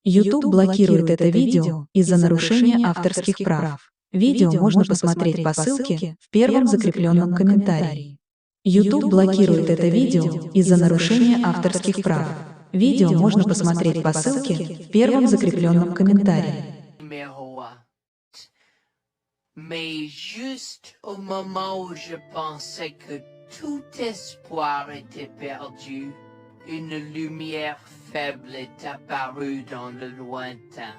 YouTube блокирует это видео из-за нарушения авторских прав. Видео можно посмотреть по ссылке в первом закрепленном комментарии. YouTube блокирует это видео из-за нарушения авторских прав. Видео можно посмотреть по ссылке в первом закрепленном комментарии. Mais juste au moment où je pensais que tout espoir était perdu, une lumière faible est apparue dans le lointain.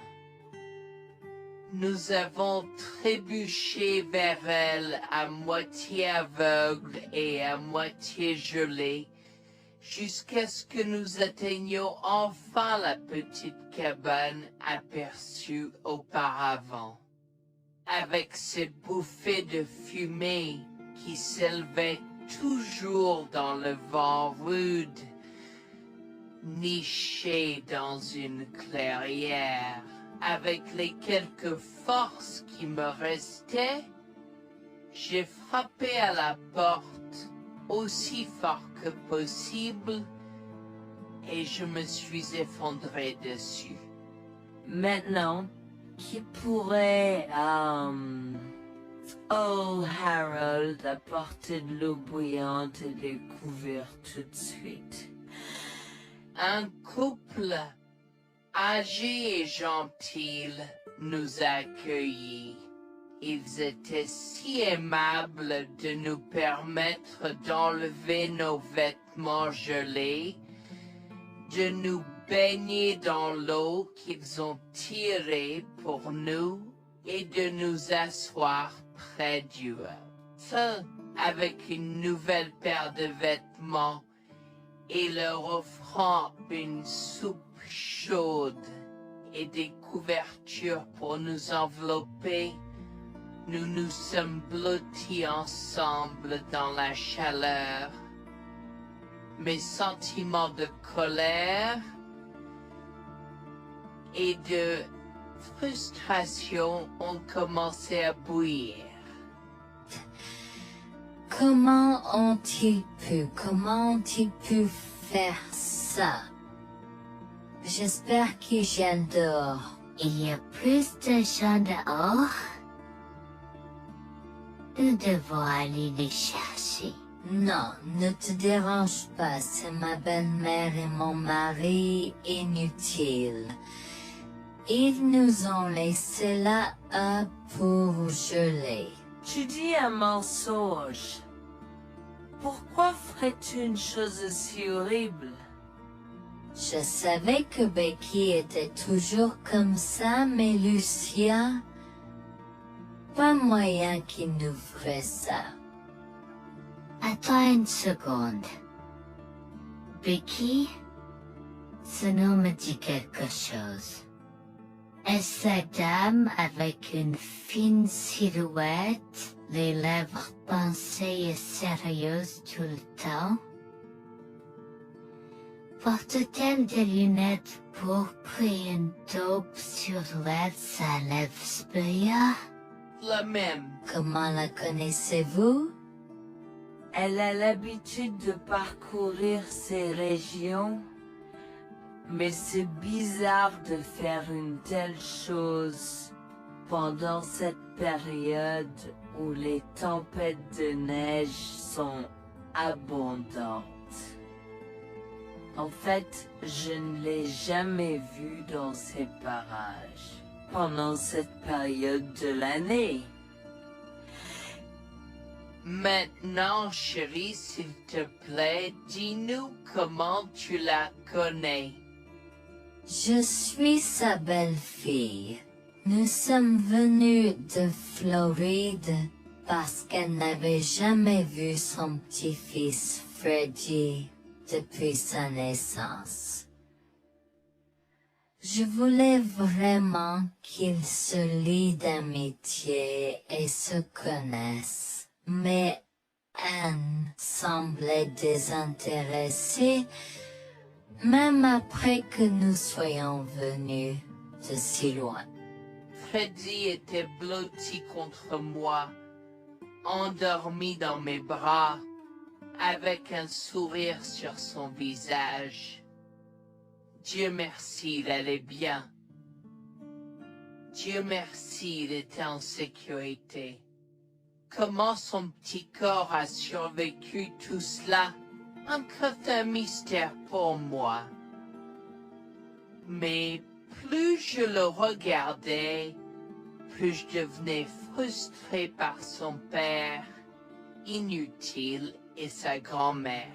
Nous avons trébuché vers elle à moitié aveugle et à moitié gelé, jusqu'à ce que nous atteignions enfin la petite cabane aperçue auparavant. Avec ces bouffées de fumée qui s'élevaient toujours dans le vent rude, nichées dans une clairière, avec les quelques forces qui me restaient, j'ai frappé à la porte aussi fort que possible et je me suis effondré dessus. Maintenant, qui pourrait, oh Harold, apporter de l'eau bouillante et des couverts tout de suite? Un couple âgé et gentil nous a accueillis. Ils étaient si aimables de nous permettre d'enlever nos vêtements gelés, de nous baigner dans l'eau qu'ils ont tirée pour nous et de nous asseoir près du feu avec une nouvelle paire de vêtements et leur offrant une soupe chaude et des couvertures pour nous envelopper. Nous nous sommes blottis ensemble dans la chaleur. Mes sentiments de colère et de frustration ont commencé à bouillir. Comment ont-ils pu faire ça? J'espère qu'ils viennent dehors. Il y a plus de gens dehors. Nous devons aller les chercher. Non, ne te dérange pas, c'est ma belle-mère et mon mari inutiles. Ils nous ont laissés là pour geler. Tu dis un mensonge. Pourquoi ferais-tu une chose aussi horrible? Je savais que Becky était toujours comme ça, mais Lucia, pas moyen qu'il nous ferait ça. Attends une seconde. Becky, ce nom me dit quelque chose. Est-ce la dame avec une fine silhouette, les lèvres pincées et sérieuses tout le temps? Porte-t-elle des lunettes pourpres et une taupe sur sa lèvre spéa? La même. Comment la connaissez-vous? Elle a l'habitude de parcourir ces régions, mais c'est bizarre de faire une telle chose pendant cette période où les tempêtes de neige sont abondantes. En fait, je ne l'ai jamais vue dans ces parages pendant cette période de l'année. Maintenant, chérie, s'il te plaît, dis-nous comment tu la connais. Je suis sa belle-fille. Nous sommes venus de Floride parce qu'elle n'avait jamais vu son petit-fils Freddie depuis sa naissance. Je voulais vraiment qu'ils se lient d'amitié et se connaissent, mais Anne semblait désintéressée, même après que nous soyons venus de si loin. Freddie était blotti contre moi, endormi dans mes bras, avec un sourire sur son visage. Dieu merci, il allait bien. Dieu merci, il était en sécurité. Comment son petit corps a survécu tout cela? Encore un mystère pour moi. Mais plus je le regardais, plus je devenais frustré par son père, inutile, et sa grand-mère.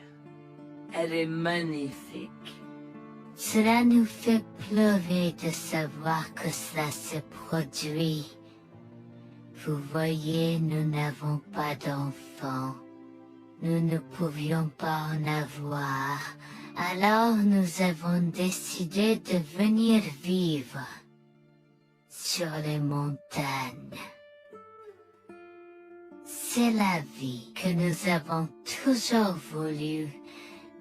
Elle est magnifique. Cela nous fait pleurer de savoir que cela se produit. Vous voyez, nous n'avons pas d'enfants. Nous ne pouvions pas en avoir. Alors nous avons décidé de venir vivre sur les montagnes. C'est la vie que nous avons toujours voulu,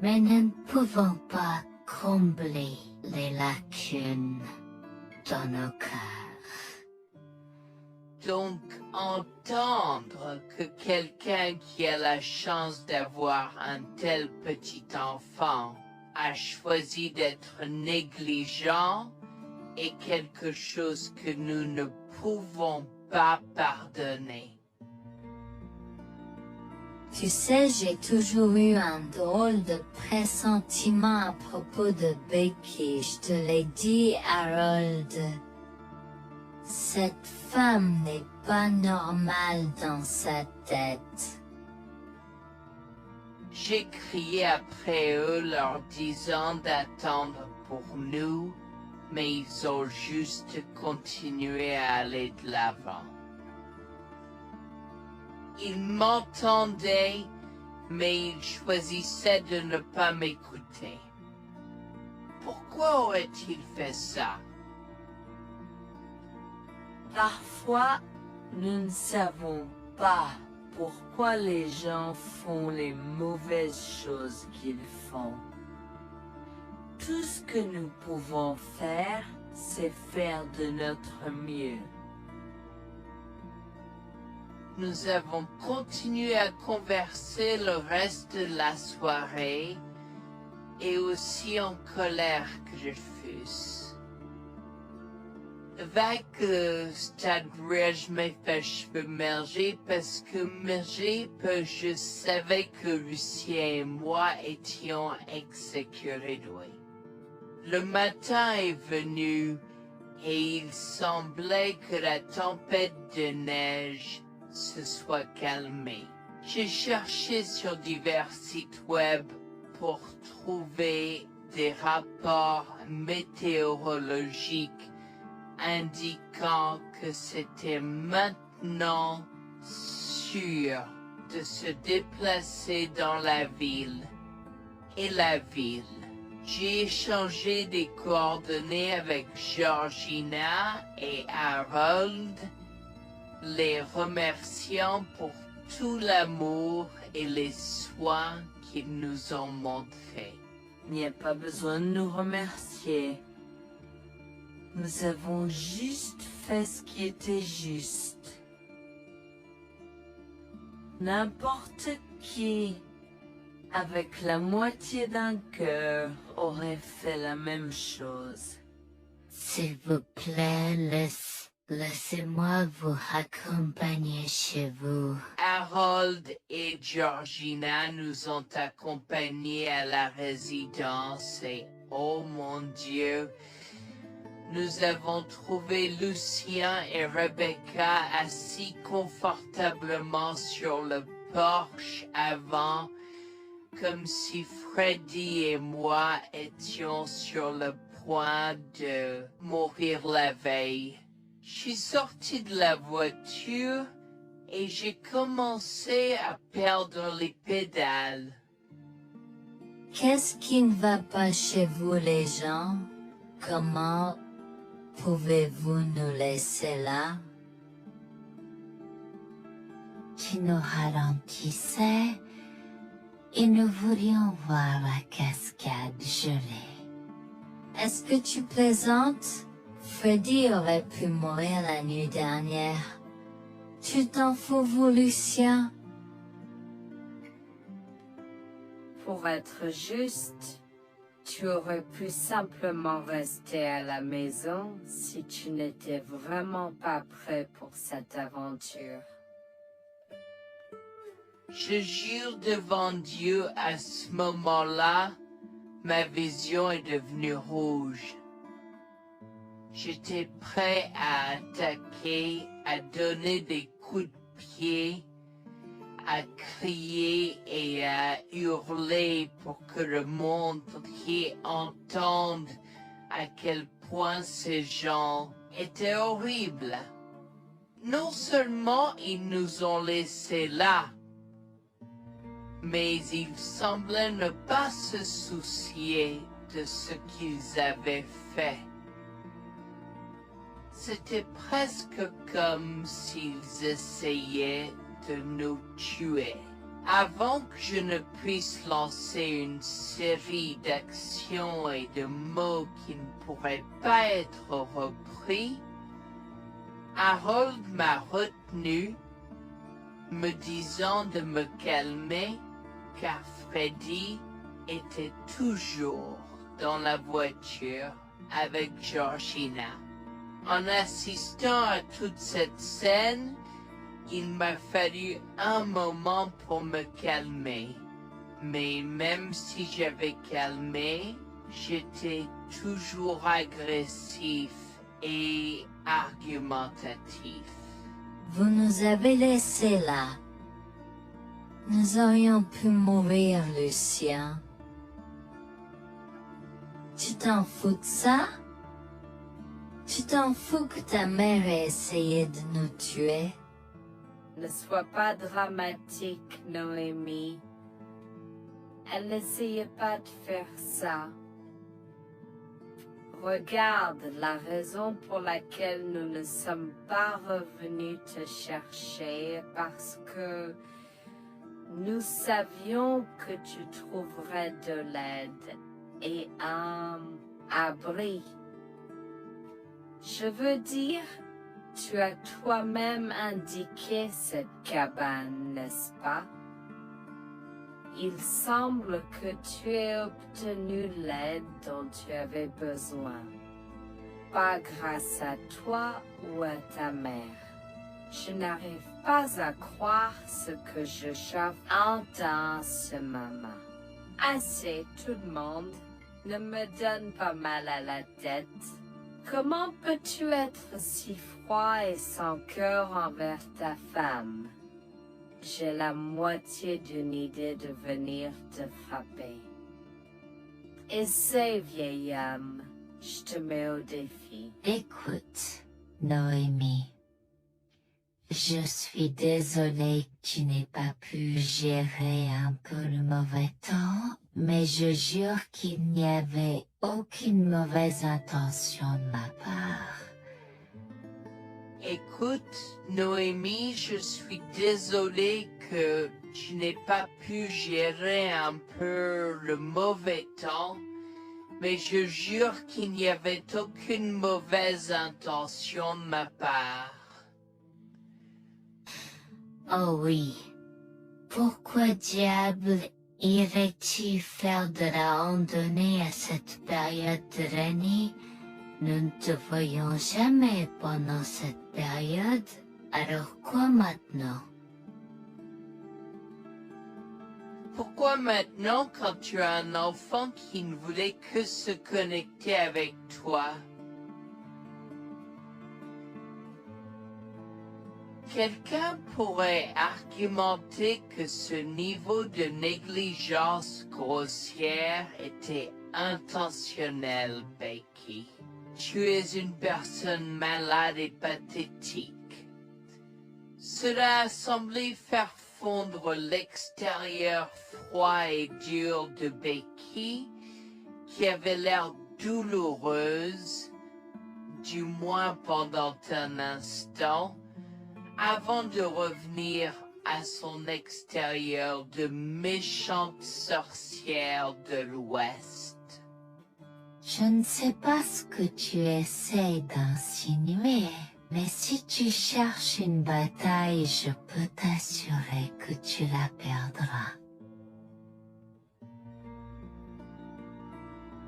mais nous ne pouvons pas combler les lacunes dans nos cœurs. Donc, entendre que quelqu'un qui a la chance d'avoir un tel petit enfant a choisi d'être négligent est quelque chose que nous ne pouvons pas pardonner. Tu sais, j'ai toujours eu un drôle de pressentiment à propos de Becky, je te l'ai dit, Harold. Cette femme n'est pas normale dans sa tête. J'ai crié après eux leur disant d'attendre pour nous, mais ils ont juste continué à aller de l'avant. Ils m'entendaient, mais ils choisissaient de ne pas m'écouter. Pourquoi aurait-il fait ça? Parfois, nous ne savons pas pourquoi les gens font les mauvaises choses qu'ils font. Tout ce que nous pouvons faire, c'est faire de notre mieux. Nous avons continué à converser le reste de la soirée, et aussi en colère que je fusse. Avec c'est-à-dire je m'ai fait cheveux merger parce que je savais que Lucien et moi étions exécutés. Le matin est venu et il semblait que la tempête de neige se soit calmée. J'ai cherché sur divers sites web pour trouver des rapports météorologiques indiquant que c'était maintenant sûr de se déplacer dans la ville. Et la ville. J'ai échangé des coordonnées avec Georgina et Harold, les remerciant pour tout l'amour et les soins qu'ils nous ont montrés. Il n'y a pas besoin de nous remercier. Nous avons juste fait ce qui était juste. N'importe qui, avec la moitié d'un cœur, aurait fait la même chose. S'il vous plaît, laissez-moi vous accompagner chez vous. Harold et Georgina nous ont accompagnés à la résidence et, oh mon Dieu, nous avons trouvé Lucien et Rebecca assis confortablement sur le porche avant, comme si Freddy et moi étions sur le point de mourir la veille. Je suis sorti de la voiture et j'ai commencé à perdre les pédales. Qu'est-ce qui ne va pas chez vous, les gens? Comment pouvez-vous nous laisser là? Tu nous ralentissais et nous voulions voir la cascade gelée. Est-ce que tu plaisantes? Freddy aurait pu mourir la nuit dernière. Tu t'en fous, vous, Lucien? Pour être juste, Tu aurais pu simplement rester à la maison si tu n'étais vraiment pas prêt pour cette aventure. Je jure devant Dieu, à ce moment-là, ma vision est devenue rouge. J'étais prêt à attaquer, à donner des coups de pied, à crier et à hurler pour que le monde entier entende à quel point ces gens étaient horribles. Non seulement ils nous ont laissés là, mais ils semblaient ne pas se soucier de ce qu'ils avaient fait. C'était presque comme s'ils essayaient de nous tuer. Avant que je ne puisse lancer une série d'actions et de mots qui ne pourraient pas être repris, Harold m'a retenu, me disant de me calmer, car Freddy était toujours dans la voiture avec Georgina. En assistant à toute cette scène, il m'a fallu un moment pour me calmer. Mais même si j'avais calmé, j'étais toujours agressif et argumentatif. Vous nous avez laissés là. Nous aurions pu mourir, Lucien. Tu t'en fous de ça? Tu t'en fous que ta mère ait essayé de nous tuer? Ne sois pas dramatique, Noémie. Elle n'essayait pas de faire ça. Regarde la raison pour laquelle nous ne sommes pas revenus te chercher, parce que nous savions que tu trouverais de l'aide et un abri. Je veux dire, tu as toi-même indiqué cette cabane, n'est-ce pas? Il semble que tu aies obtenu l'aide dont tu avais besoin. Pas grâce à toi ou à ta mère. Je n'arrive pas à croire ce que j'entends en ce moment. Assez, tout le monde. Ne me donne pas mal à la tête. Comment peux-tu être si froid et sans cœur envers ta femme? J'ai la moitié d'une idée de venir te frapper. Essaie, vieil homme. Je te mets au défi. Écoute, Noémie. Je suis désolée que tu n'aies pas pu gérer un peu le mauvais temps, mais je jure qu'il n'y avait aucune mauvaise intention de ma part. Écoute, Noémie, je suis désolée que tu n'aies pas pu gérer un peu le mauvais temps, mais je jure qu'il n'y avait aucune mauvaise intention de ma part. Oh oui. Pourquoi diable irais-tu faire de la randonnée à cette période de l'année? Nous ne te voyons jamais pendant cette période, alors quoi maintenant? Pourquoi maintenant quand tu as un enfant qui ne voulait que se connecter avec toi? Quelqu'un pourrait argumenter que ce niveau de négligence grossière était intentionnel, Becky. Tu es une personne malade et pathétique. Cela a semblé faire fondre l'extérieur froid et dur de Becky, qui avait l'air douloureuse, du moins pendant un instant, avant de revenir à son extérieur de méchante sorcière de l'Ouest. Je ne sais pas ce que tu essaies d'insinuer, mais si tu cherches une bataille, je peux t'assurer que tu la perdras.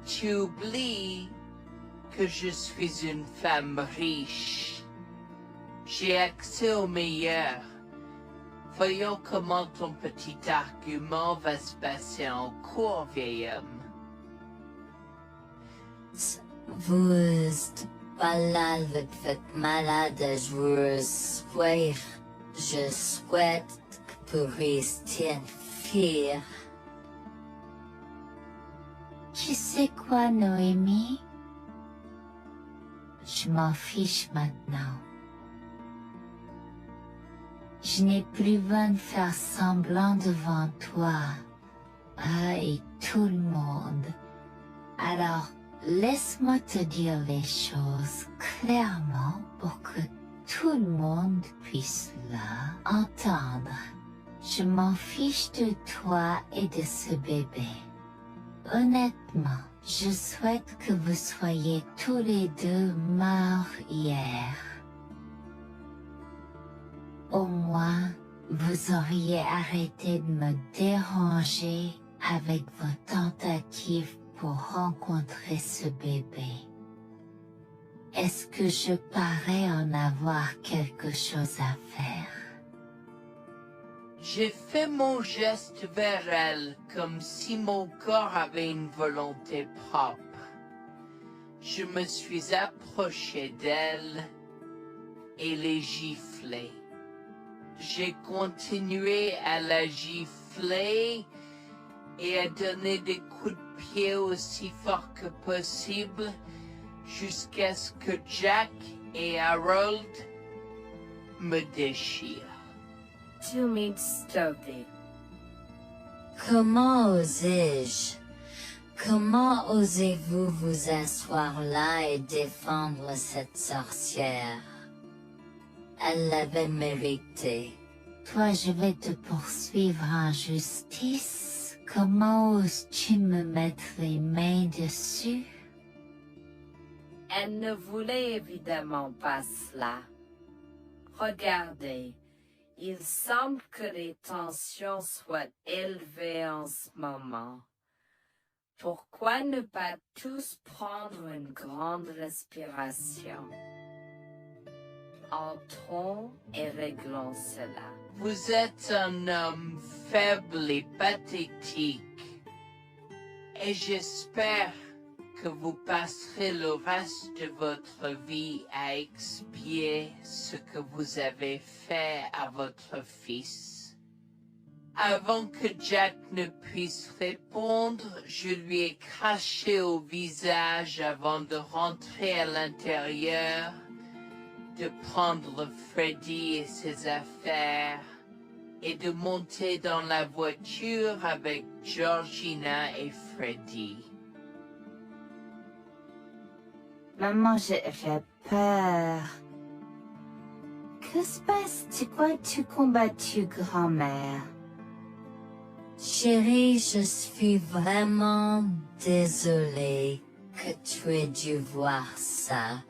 tu oublies que je suis une femme riche. J'ai accès au meilleur. Voyons comment ton petit argument va se passer en cours, vieil homme. Vous êtes pas là avec votre malade joueuse. Je souhaite que vous restiez fiers. Tu sais quoi, Noémie? Je m'en fiche maintenant. Je n'ai plus besoin de faire semblant devant toi et tout le monde. Alors, laisse-moi te dire les choses clairement pour que tout le monde puisse entendre. Je m'en fiche de toi et de ce bébé. Honnêtement, je souhaite que vous soyez tous les deux morts hier. Au moins, vous auriez arrêté de me déranger avec vos tentatives pour rencontrer ce bébé. Est-ce que je parais en avoir quelque chose à faire? J'ai fait mon geste vers elle comme si mon corps avait une volonté propre. Je me suis approché d'elle et l'ai giflée. J'ai continué à la gifler et à donner des coups de pied aussi fort que possible jusqu'à ce que Jack et Harold me déchirent. Tu m'insultes. Comment osais-je? Comment osez-vous vous asseoir là et défendre cette sorcière? Elle l'avait mérité. Toi, je vais te poursuivre en justice. Comment oses-tu me mettre les mains dessus? Elle ne voulait évidemment pas cela. Regardez, il semble que les tensions soient élevées en ce moment. Pourquoi ne pas tous prendre une grande respiration? Entrons et réglons cela. Vous êtes un homme faible et pathétique, et j'espère que vous passerez le reste de votre vie à expier ce que vous avez fait à votre fils. Avant que Jack ne puisse répondre, je lui ai craché au visage avant de rentrer à l'intérieur, de prendre Freddy et ses affaires et de monter dans la voiture avec Georgina et Freddy. Maman, j'ai peur. Que se passe-t-il? Pourquoi tu combattu, grand-mère? Chérie, je suis vraiment désolée que tu aies dû voir ça.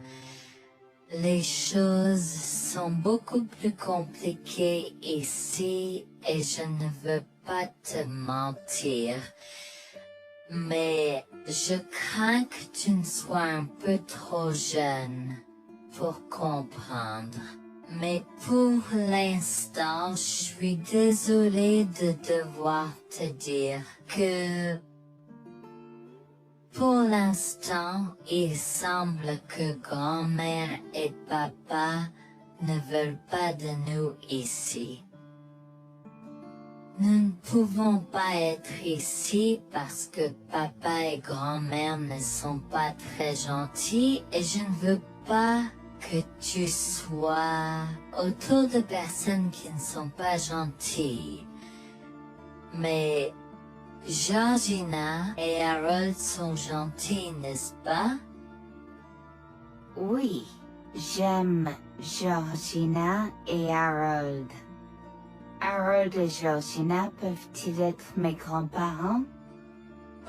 Les choses sont beaucoup plus compliquées ici et je ne veux pas te mentir. Mais je crains que tu ne sois un peu trop jeune pour comprendre. Mais pour l'instant, je suis désolée de devoir te dire que pour l'instant, il semble que grand-mère et papa ne veulent pas de nous ici. Nous ne pouvons pas être ici parce que papa et grand-mère ne sont pas très gentils et je ne veux pas que tu sois autour de personnes qui ne sont pas gentilles. Mais Georgina et Harold sont gentils, n'est-ce pas? Oui, j'aime Georgina et Harold. Harold et Georgina peuvent-ils être mes grands-parents?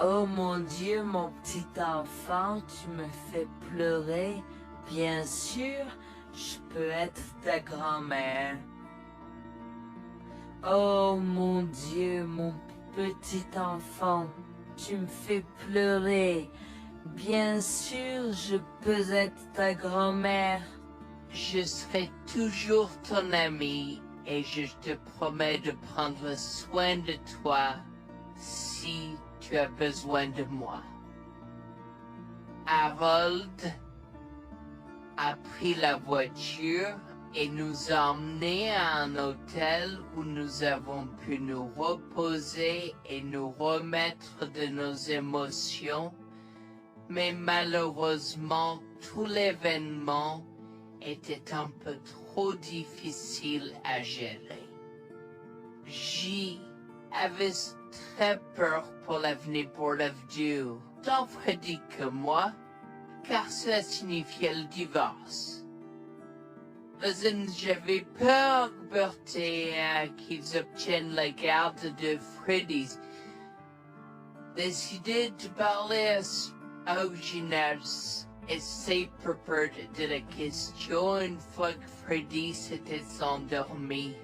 Oh mon Dieu, mon petit enfant, tu me fais pleurer. Bien sûr, je peux être ta grand-mère. Oh mon Dieu, mon petit enfant, tu me fais pleurer. Bien sûr, je peux être ta grand-mère. Je serai toujours ton ami et je te promets de prendre soin de toi si tu as besoin de moi. Harold a pris la voiture et nous a emmenés à un hôtel où nous avons pu nous reposer et nous remettre de nos émotions, mais malheureusement tout l'événement était un peu trop difficile à gérer. J'y avais très peur pour l'avenir pour le vieux, tant Freddy que moi, car cela signifiait le divorce. J'avais peur, Bertie, qu'ils obtiennent la garde de Freddy. Décidé de parler au gymnase et c'est propos de la question une fois que Freddy s'était endormi.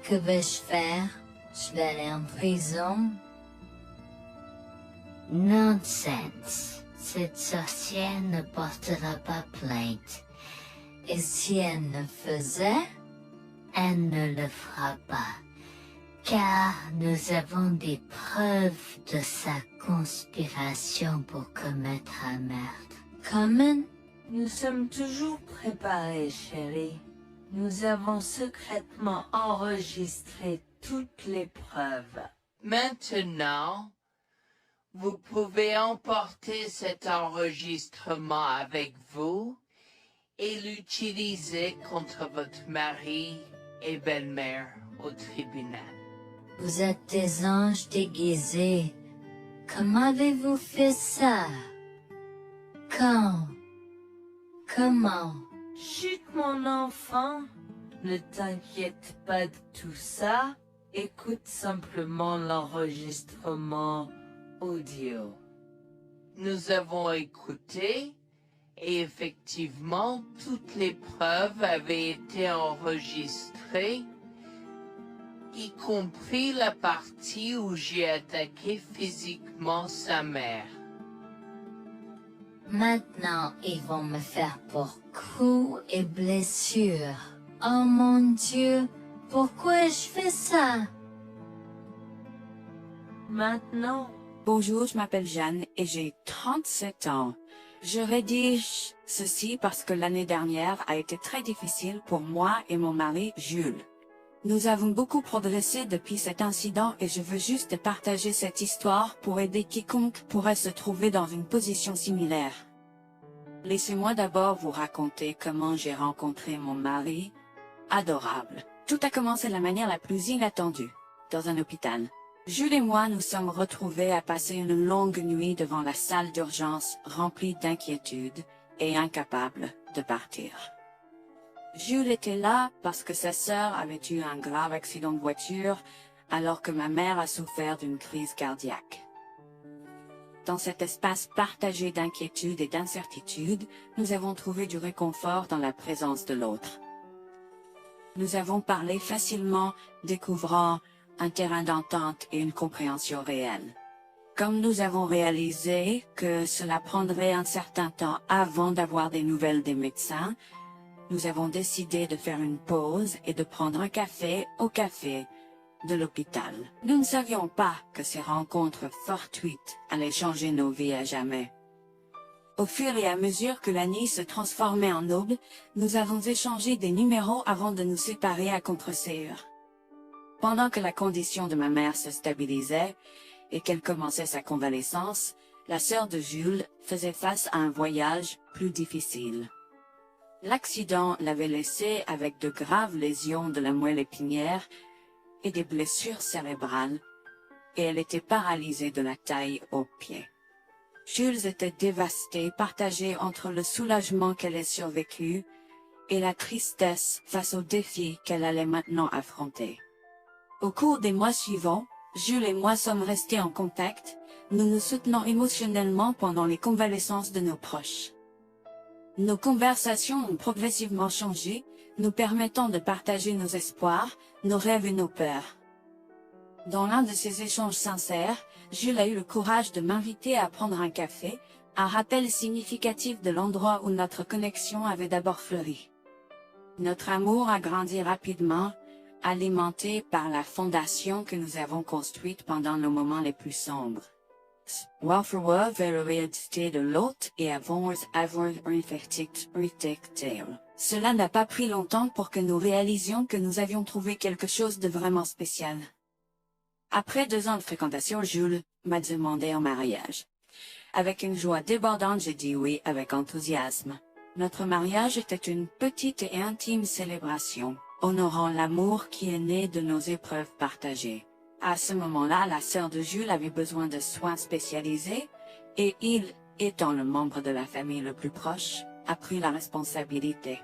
Que vais-je faire? Je vais aller en prison? Nonsense. Cette sorcière ne portera pas plainte. Et si elle ne faisait? Elle ne le fera pas, car nous avons des preuves de sa conspiration pour commettre un meurtre. Comment? Nous sommes toujours préparés, chérie. Nous avons secrètement enregistré toutes les preuves. Maintenant, vous pouvez emporter cet enregistrement avec vous et l'utiliser contre votre mari et belle-mère au tribunal. Vous êtes des anges déguisés. Comment avez-vous fait ça? Quand? Comment? Chut, mon enfant, ne t'inquiète pas de tout ça. Écoute simplement l'enregistrement audio. Nous avons écouté et effectivement toutes les preuves avaient été enregistrées, y compris la partie où j'ai attaqué physiquement sa mère. Maintenant, ils vont me faire pour coups et blessures. Oh mon Dieu, pourquoi je fais ça? Maintenant, Bonjour, je m'appelle Jeanne et j'ai 37 ans. Je rédige ceci parce que l'année dernière a été très difficile pour moi et mon mari Jules. Nous avons beaucoup progressé depuis cet incident et je veux juste partager cette histoire pour aider quiconque pourrait se trouver dans une position similaire. Laissez-moi d'abord vous raconter comment j'ai rencontré mon mari, adorable. Tout a commencé de la manière la plus inattendue, dans un hôpital. Jules et moi nous sommes retrouvés à passer une longue nuit devant la salle d'urgence remplie d'inquiétude et incapables de partir. Jules était là parce que sa sœur avait eu un grave accident de voiture alors que ma mère a souffert d'une crise cardiaque. Dans cet espace partagé d'inquiétude et d'incertitude, nous avons trouvé du réconfort dans la présence de l'autre. Nous avons parlé facilement, découvrant un terrain d'entente et une compréhension réelle. Comme nous avons réalisé que cela prendrait un certain temps avant d'avoir des nouvelles des médecins, nous avons décidé de faire une pause et de prendre un café au café de l'hôpital. Nous ne savions pas que ces rencontres fortuites allaient changer nos vies à jamais. Au fur et à mesure que la nuit se transformait en aube, nous avons échangé des numéros avant de nous séparer à contre-séance. Pendant que la condition de ma mère se stabilisait et qu'elle commençait sa convalescence, la sœur de Jules faisait face à un voyage plus difficile. L'accident l'avait laissée avec de graves lésions de la moelle épinière et des blessures cérébrales, et elle était paralysée de la taille aux pieds. Jules était dévasté, partagé entre le soulagement qu'elle ait survécu et la tristesse face aux défis qu'elle allait maintenant affronter. Au cours des mois suivants, Jules et moi sommes restés en contact, nous nous soutenons émotionnellement pendant les convalescences de nos proches. Nos conversations ont progressivement changé, nous permettant de partager nos espoirs, nos rêves et nos peurs. Dans l'un de ces échanges sincères, Jules a eu le courage de m'inviter à prendre un café, un rappel significatif de l'endroit où notre connexion avait d'abord fleuri. Notre amour a grandi rapidement, alimenté par la fondation que nous avons construite pendant nos moments les plus sombres. Varför vers la réalité de l'autre et avons avoir un tale. Cela n'a pas pris longtemps pour que nous réalisions que nous avions trouvé quelque chose de vraiment spécial. Après 2 ans de fréquentation, Jules m'a demandé en mariage. Avec une joie débordante, j'ai dit oui avec enthousiasme. Notre mariage était une petite et intime célébration, honorant l'amour qui est né de nos épreuves partagées. À ce moment-là, la sœur de Jules avait besoin de soins spécialisés, et il, étant le membre de la famille le plus proche, a pris la responsabilité.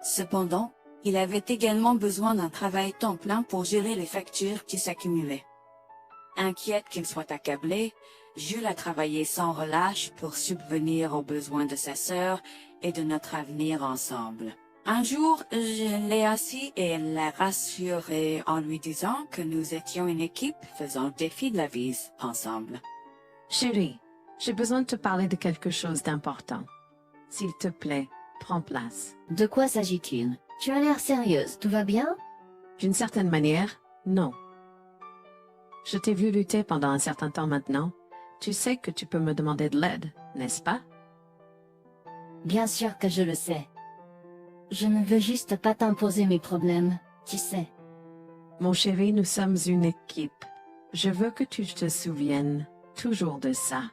Cependant, il avait également besoin d'un travail temps plein pour gérer les factures qui s'accumulaient. Inquiète qu'il soit accablé, Jules a travaillé sans relâche pour subvenir aux besoins de sa sœur et de notre avenir ensemble. Un jour, je l'ai assis et l'ai rassuré en lui disant que nous étions une équipe faisant le défi de la vie ensemble. Chérie, j'ai besoin de te parler de quelque chose d'important. S'il te plaît, prends place. De quoi s'agit-il? Tu as l'air sérieuse, tout va bien? D'une certaine manière, non. Je t'ai vu lutter pendant un certain temps maintenant. Tu sais que tu peux me demander de l'aide, n'est-ce pas? Bien sûr que je le sais. Je ne veux juste pas t'imposer mes problèmes, tu sais. Mon chéri, nous sommes une équipe. Je veux que tu te souviennes toujours de ça.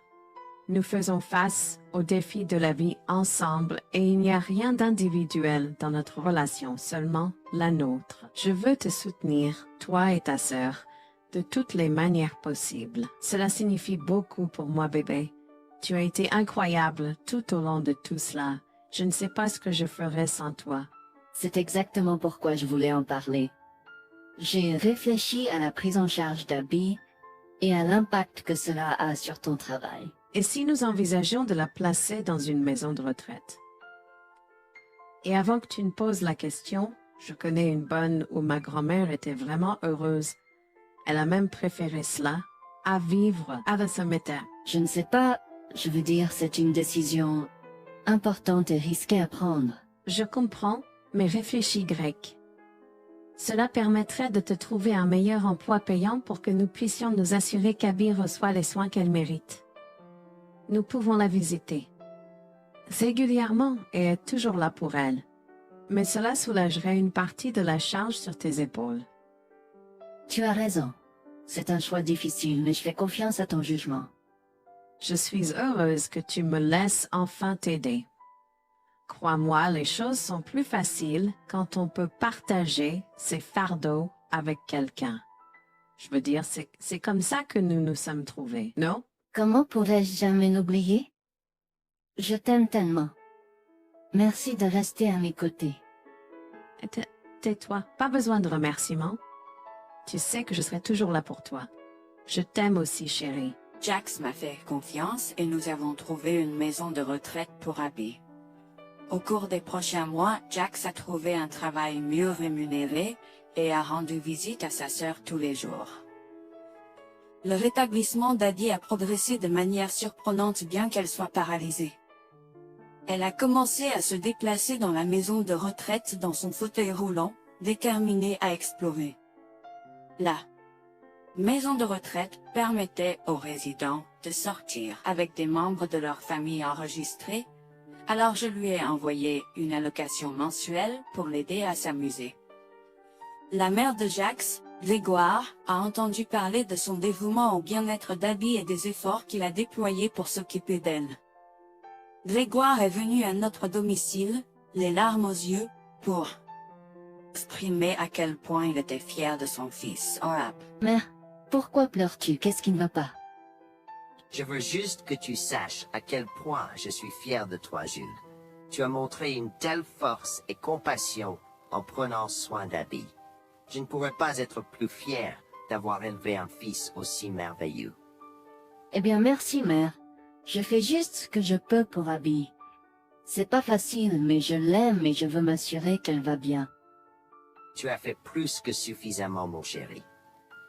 Nous faisons face aux défis de la vie ensemble et il n'y a rien d'individuel dans notre relation, seulement la nôtre. Je veux te soutenir, toi et ta sœur, de toutes les manières possibles. Cela signifie beaucoup pour moi, bébé. Tu as été incroyable tout au long de tout cela. Je ne sais pas ce que je ferais sans toi. C'est exactement pourquoi je voulais en parler. J'ai réfléchi à la prise en charge d'Abby et à l'impact que cela a sur ton travail. Et si nous envisageons de la placer dans une maison de retraite? Et avant que tu ne poses la question, je connais une bonne où ma grand-mère était vraiment heureuse. Elle a même préféré cela à vivre à Sameta. Je ne sais pas, je veux dire, c'est une décision importante et risquée à prendre. Je comprends, mais réfléchis, Greg. Cela permettrait de te trouver un meilleur emploi payant pour que nous puissions nous assurer qu'Abby reçoit les soins qu'elle mérite. Nous pouvons la visiter régulièrement et être toujours là pour elle. Mais cela soulagerait une partie de la charge sur tes épaules. Tu as raison. C'est un choix difficile, mais je fais confiance à ton jugement. Je suis heureuse que tu me laisses enfin t'aider. Crois-moi, les choses sont plus faciles quand on peut partager ses fardeaux avec quelqu'un. Je veux dire, c'est comme ça que nous nous sommes trouvés, non? Comment pourrais-je jamais l'oublier? Je t'aime tellement. Merci de rester à mes côtés. Tais-toi, pas besoin de remerciements. Tu sais que je serai toujours là pour toi. Je t'aime aussi, chérie. Jax m'a fait confiance et nous avons trouvé une maison de retraite pour Abby. Au cours des prochains mois, Jax a trouvé un travail mieux rémunéré et a rendu visite à sa sœur tous les jours. Le rétablissement d'Abby a progressé de manière surprenante bien qu'elle soit paralysée. Elle a commencé à se déplacer dans la maison de retraite dans son fauteuil roulant, déterminée à explorer. La maison de retraite permettait aux résidents de sortir avec des membres de leur famille enregistrés, alors je lui ai envoyé une allocation mensuelle pour l'aider à s'amuser. La mère de Jax, Grégoire, a entendu parler de son dévouement au bien-être d'Abby et des efforts qu'il a déployés pour s'occuper d'elle. Grégoire est venu à notre domicile, les larmes aux yeux, pour exprimer à quel point il était fier de son fils. Mère, pourquoi pleures-tu? Qu'est-ce qui ne va pas? Je veux juste que tu saches à quel point je suis fier de toi, Jules. Tu as montré une telle force et compassion en prenant soin d'Abby. Je ne pourrais pas être plus fier d'avoir élevé un fils aussi merveilleux. Eh bien, merci, mère. Je fais juste ce que je peux pour Abby. C'est pas facile, mais je l'aime et je veux m'assurer qu'elle va bien. Tu as fait plus que suffisamment, mon chéri.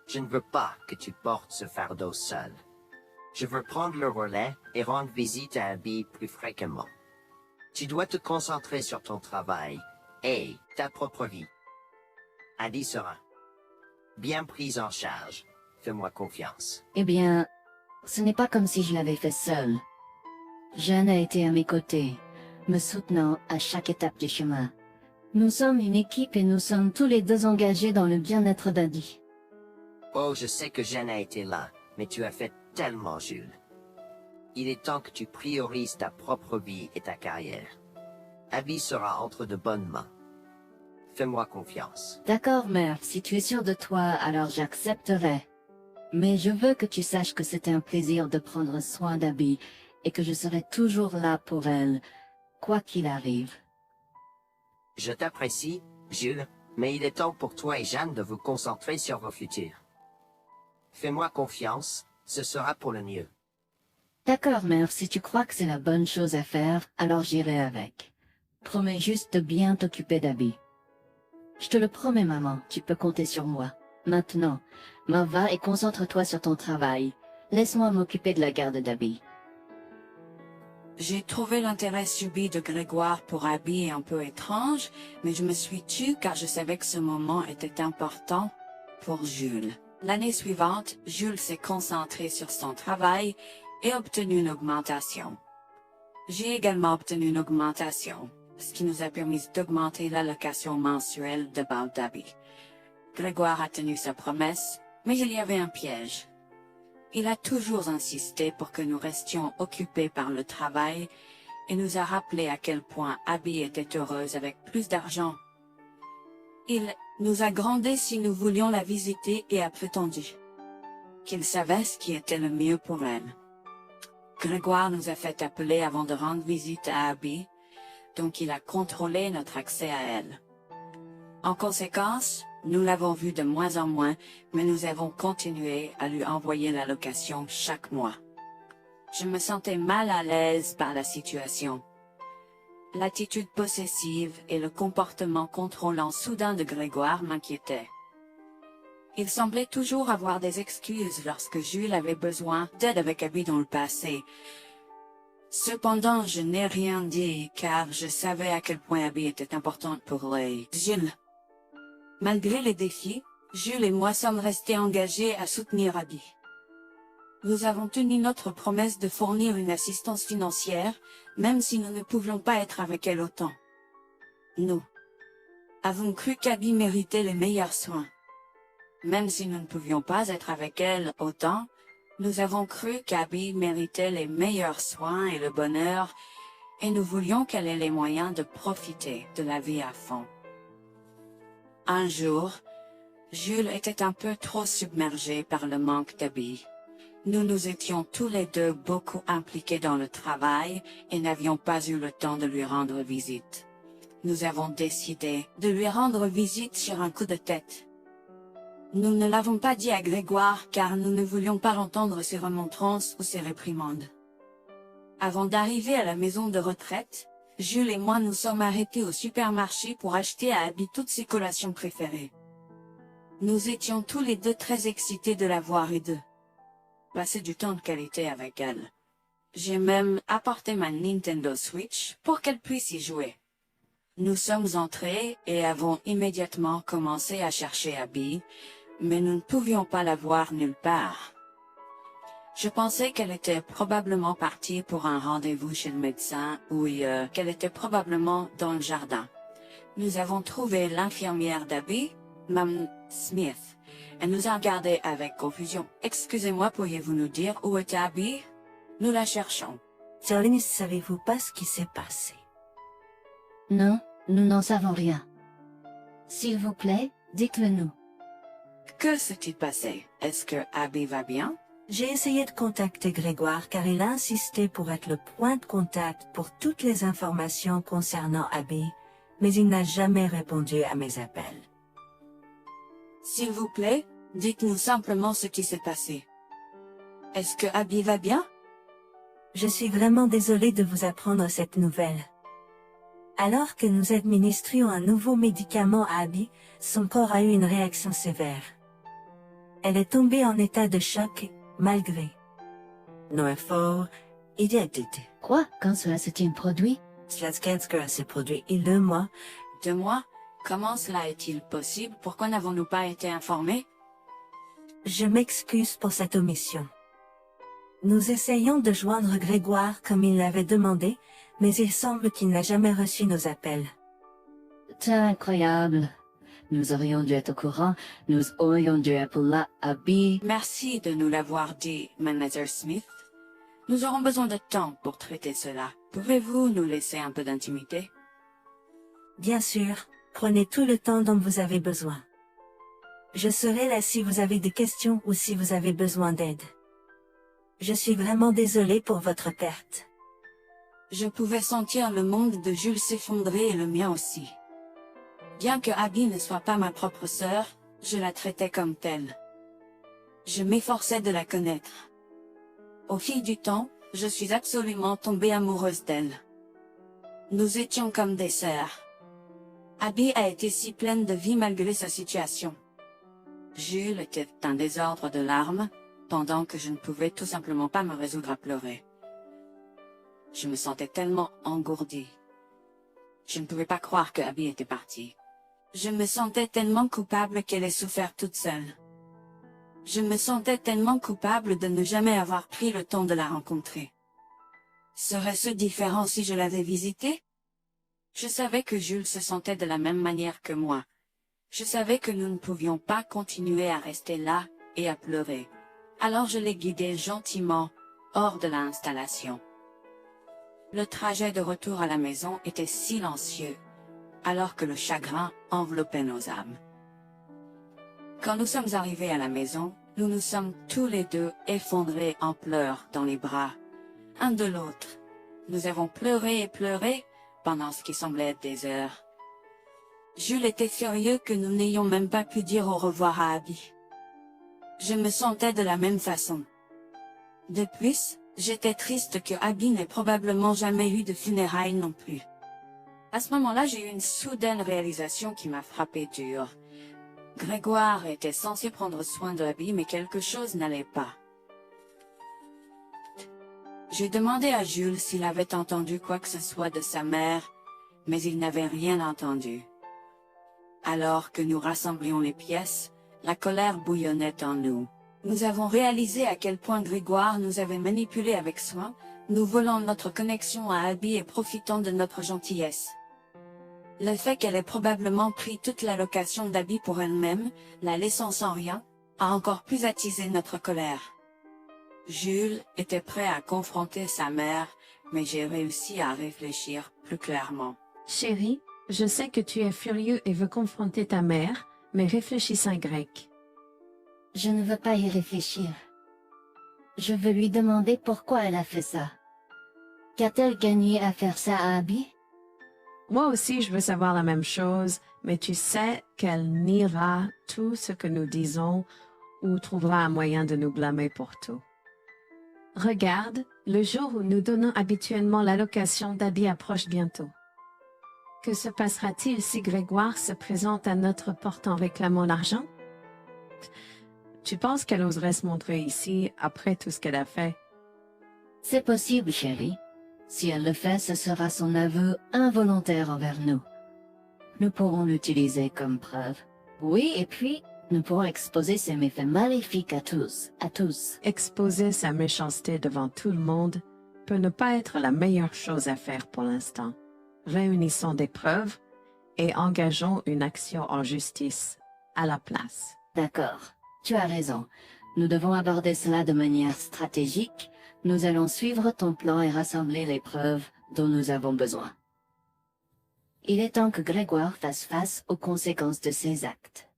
Je ne veux pas que tu portes ce fardeau seul. Je veux prendre le relais et rendre visite à Abby plus fréquemment. Tu dois te concentrer sur ton travail et ta propre vie. Abby sera bien prise en charge. Fais-moi confiance. Eh bien, ce n'est pas comme si je l'avais fait seul. Jeanne a été à mes côtés, me soutenant à chaque étape du chemin. Nous sommes une équipe et nous sommes tous les deux engagés dans le bien-être d'Abby. Oh, je sais que Jeanne a été là, mais tu as fait tellement, Jules. Il est temps que tu priorises ta propre vie et ta carrière. Abby sera entre de bonnes mains. Fais-moi confiance. D'accord, mère, si tu es sûre de toi, alors j'accepterai. Mais je veux que tu saches que c'était un plaisir de prendre soin d'Abby et que je serai toujours là pour elle, quoi qu'il arrive. Je t'apprécie, Jules, mais il est temps pour toi et Jeanne de vous concentrer sur vos futurs. Fais-moi confiance, ce sera pour le mieux. D'accord, mère, si tu crois que c'est la bonne chose à faire, alors j'irai avec. Promets juste de bien t'occuper d'Abby. Je te le promets, maman, tu peux compter sur moi. Maintenant, va et concentre-toi sur ton travail. Laisse-moi m'occuper de la garde d'Abby. J'ai trouvé l'intérêt subi de Grégoire pour Abby un peu étrange, mais je me suis tue car je savais que ce moment était important pour Jules. L'année suivante, Jules s'est concentré sur son travail et obtenu une augmentation. J'ai également obtenu une augmentation, ce qui nous a permis d'augmenter l'allocation mensuelle de base d'Abby. Grégoire a tenu sa promesse, mais il y avait un piège. Il a toujours insisté pour que nous restions occupés par le travail et nous a rappelé à quel point Abby était heureuse avec plus d'argent. Il nous a grondé si nous voulions la visiter et a prétendu qu'il savait ce qui était le mieux pour elle. Grégoire nous a fait appeler avant de rendre visite à Abby, donc il a contrôlé notre accès à elle. En conséquence, nous l'avons vue de moins en moins, mais nous avons continué à lui envoyer l'allocation chaque mois. Je me sentais mal à l'aise par la situation. L'attitude possessive et le comportement contrôlant soudain de Grégoire m'inquiétaient. Il semblait toujours avoir des excuses lorsque Jules avait besoin d'aide avec Abby dans le passé. Cependant, je n'ai rien dit car je savais à quel point Abby était importante pour Jules. Malgré les défis, Jules et moi sommes restés engagés à soutenir Abby. Nous avons tenu notre promesse de fournir une assistance financière, même si nous ne pouvions pas être avec elle autant. Nous avons cru qu'Abby méritait les meilleurs soins. Même si nous ne pouvions pas être avec elle autant, nous avons cru qu'Abby méritait les meilleurs soins et le bonheur, et nous voulions qu'elle ait les moyens de profiter de la vie à fond. Un jour, Jules était un peu trop submergé par le manque d'Abby. Nous nous étions tous les deux beaucoup impliqués dans le travail et n'avions pas eu le temps de lui rendre visite. Nous avons décidé de lui rendre visite sur un coup de tête. Nous ne l'avons pas dit à Grégoire car nous ne voulions pas entendre ses remontrances ou ses réprimandes. Avant d'arriver à la maison de retraite, Jules et moi nous sommes arrêtés au supermarché pour acheter à Abby toutes ses collations préférées. Nous étions tous les deux très excités de la voir et de passer du temps de qualité avec elle. J'ai même apporté ma Nintendo Switch pour qu'elle puisse y jouer. Nous sommes entrés et avons immédiatement commencé à chercher Abby, mais nous ne pouvions pas la voir nulle part. Je pensais qu'elle était probablement partie pour un rendez-vous chez le médecin ou qu'elle était probablement dans le jardin. Nous avons trouvé l'infirmière d'Abby, Mme Smith. Elle nous a regardés avec confusion. « Excusez-moi, pourriez-vous nous dire où est Abby? Nous la cherchons. » Charlie, ne savez-vous pas ce qui s'est passé? Non, nous n'en savons rien. S'il vous plaît, dites-le nous. Que s'est-il passé? Est-ce que Abby va bien? J'ai essayé de contacter Grégoire car il a insisté pour être le point de contact pour toutes les informations concernant Abby, mais il n'a jamais répondu à mes appels. S'il vous plaît, dites-nous simplement ce qui s'est passé. Est-ce que Abby va bien? Je suis vraiment désolée de vous apprendre cette nouvelle. Alors que nous administrions un nouveau médicament à Abby, son corps a eu une réaction sévère. Elle est tombée en état de choc, malgré nos efforts et d'aide. Quoi? Quand cela s'est-il produit? Cela s'est produit il y a 2 mois. 2 mois? Comment cela est-il possible? Pourquoi n'avons-nous pas été informés? Je m'excuse pour cette omission. Nous essayons de joindre Grégoire comme il l'avait demandé, mais il semble qu'il n'a jamais reçu nos appels. C'est incroyable. Nous aurions dû être au courant. Nous aurions dû appeler Abby. Merci de nous l'avoir dit, Manager Smith. Nous aurons besoin de temps pour traiter cela. Pouvez-vous nous laisser un peu d'intimité? Bien sûr, prenez tout le temps dont vous avez besoin. Je serai là si vous avez des questions ou si vous avez besoin d'aide. Je suis vraiment désolée pour votre perte. Je pouvais sentir le monde de Jules s'effondrer et le mien aussi. Bien que Abby ne soit pas ma propre sœur, je la traitais comme telle. Je m'efforçais de la connaître. Au fil du temps, je suis absolument tombée amoureuse d'elle. Nous étions comme des sœurs. Abby a été si pleine de vie malgré sa situation. Jules était un désordre de larmes, pendant que je ne pouvais tout simplement pas me résoudre à pleurer. Je me sentais tellement engourdie. Je ne pouvais pas croire que Abby était partie. Je me sentais tellement coupable qu'elle ait souffert toute seule. Je me sentais tellement coupable de ne jamais avoir pris le temps de la rencontrer. Serait-ce différent si je l'avais visitée? Je savais que Jules se sentait de la même manière que moi. Je savais que nous ne pouvions pas continuer à rester là et à pleurer. Alors je l'ai guidée gentiment hors de l'installation. Le trajet de retour à la maison était silencieux, alors que le chagrin enveloppait nos âmes. Quand nous sommes arrivés à la maison, nous nous sommes tous les deux effondrés en pleurs dans les bras, un de l'autre. Nous avons pleuré et pleuré pendant ce qui semblait être des heures. Jules était furieux que nous n'ayons même pas pu dire au revoir à Abby. Je me sentais de la même façon. De plus, j'étais triste que Abby n'ait probablement jamais eu de funérailles non plus. À ce moment-là, j'ai eu une soudaine réalisation qui m'a frappé dur. Grégoire était censé prendre soin de Abby, mais quelque chose n'allait pas. J'ai demandé à Jules s'il avait entendu quoi que ce soit de sa mère, mais il n'avait rien entendu. Alors que nous rassemblions les pièces, la colère bouillonnait en nous. Nous avons réalisé à quel point Grégoire nous avait manipulés avec soin, nous volant notre connexion à Abby et profitant de notre gentillesse. Le fait qu'elle ait probablement pris toute l'allocation d'Abby pour elle-même, la laissant sans rien, a encore plus attisé notre colère. Jules était prêt à confronter sa mère, mais j'ai réussi à réfléchir plus clairement. Chérie, je sais que tu es furieux et veux confronter ta mère, mais réfléchis en grec. Je ne veux pas y réfléchir. Je veux lui demander pourquoi elle a fait ça. Qu'a-t-elle gagné à faire ça à Abby? Moi aussi, je veux savoir la même chose, mais tu sais qu'elle niera tout ce que nous disons ou trouvera un moyen de nous blâmer pour tout. Regarde, le jour où nous donnons habituellement l'allocation d'Abby approche bientôt. Que se passera-t-il si Grégoire se présente à notre porte en réclamant l'argent? Tu penses qu'elle oserait se montrer ici après tout ce qu'elle a fait? C'est possible, chérie. Si elle le fait, ce sera son aveu involontaire envers nous. Nous pourrons l'utiliser comme preuve. Oui, et puis, nous pourrons exposer ses méfaits maléfiques à tous. Exposer sa méchanceté devant tout le monde peut ne pas être la meilleure chose à faire pour l'instant. Réunissons des preuves et engageons une action en justice à la place. D'accord, tu as raison. Nous devons aborder cela de manière stratégique. Nous allons suivre ton plan et rassembler les preuves dont nous avons besoin. Il est temps que Grégoire fasse face aux conséquences de ses actes.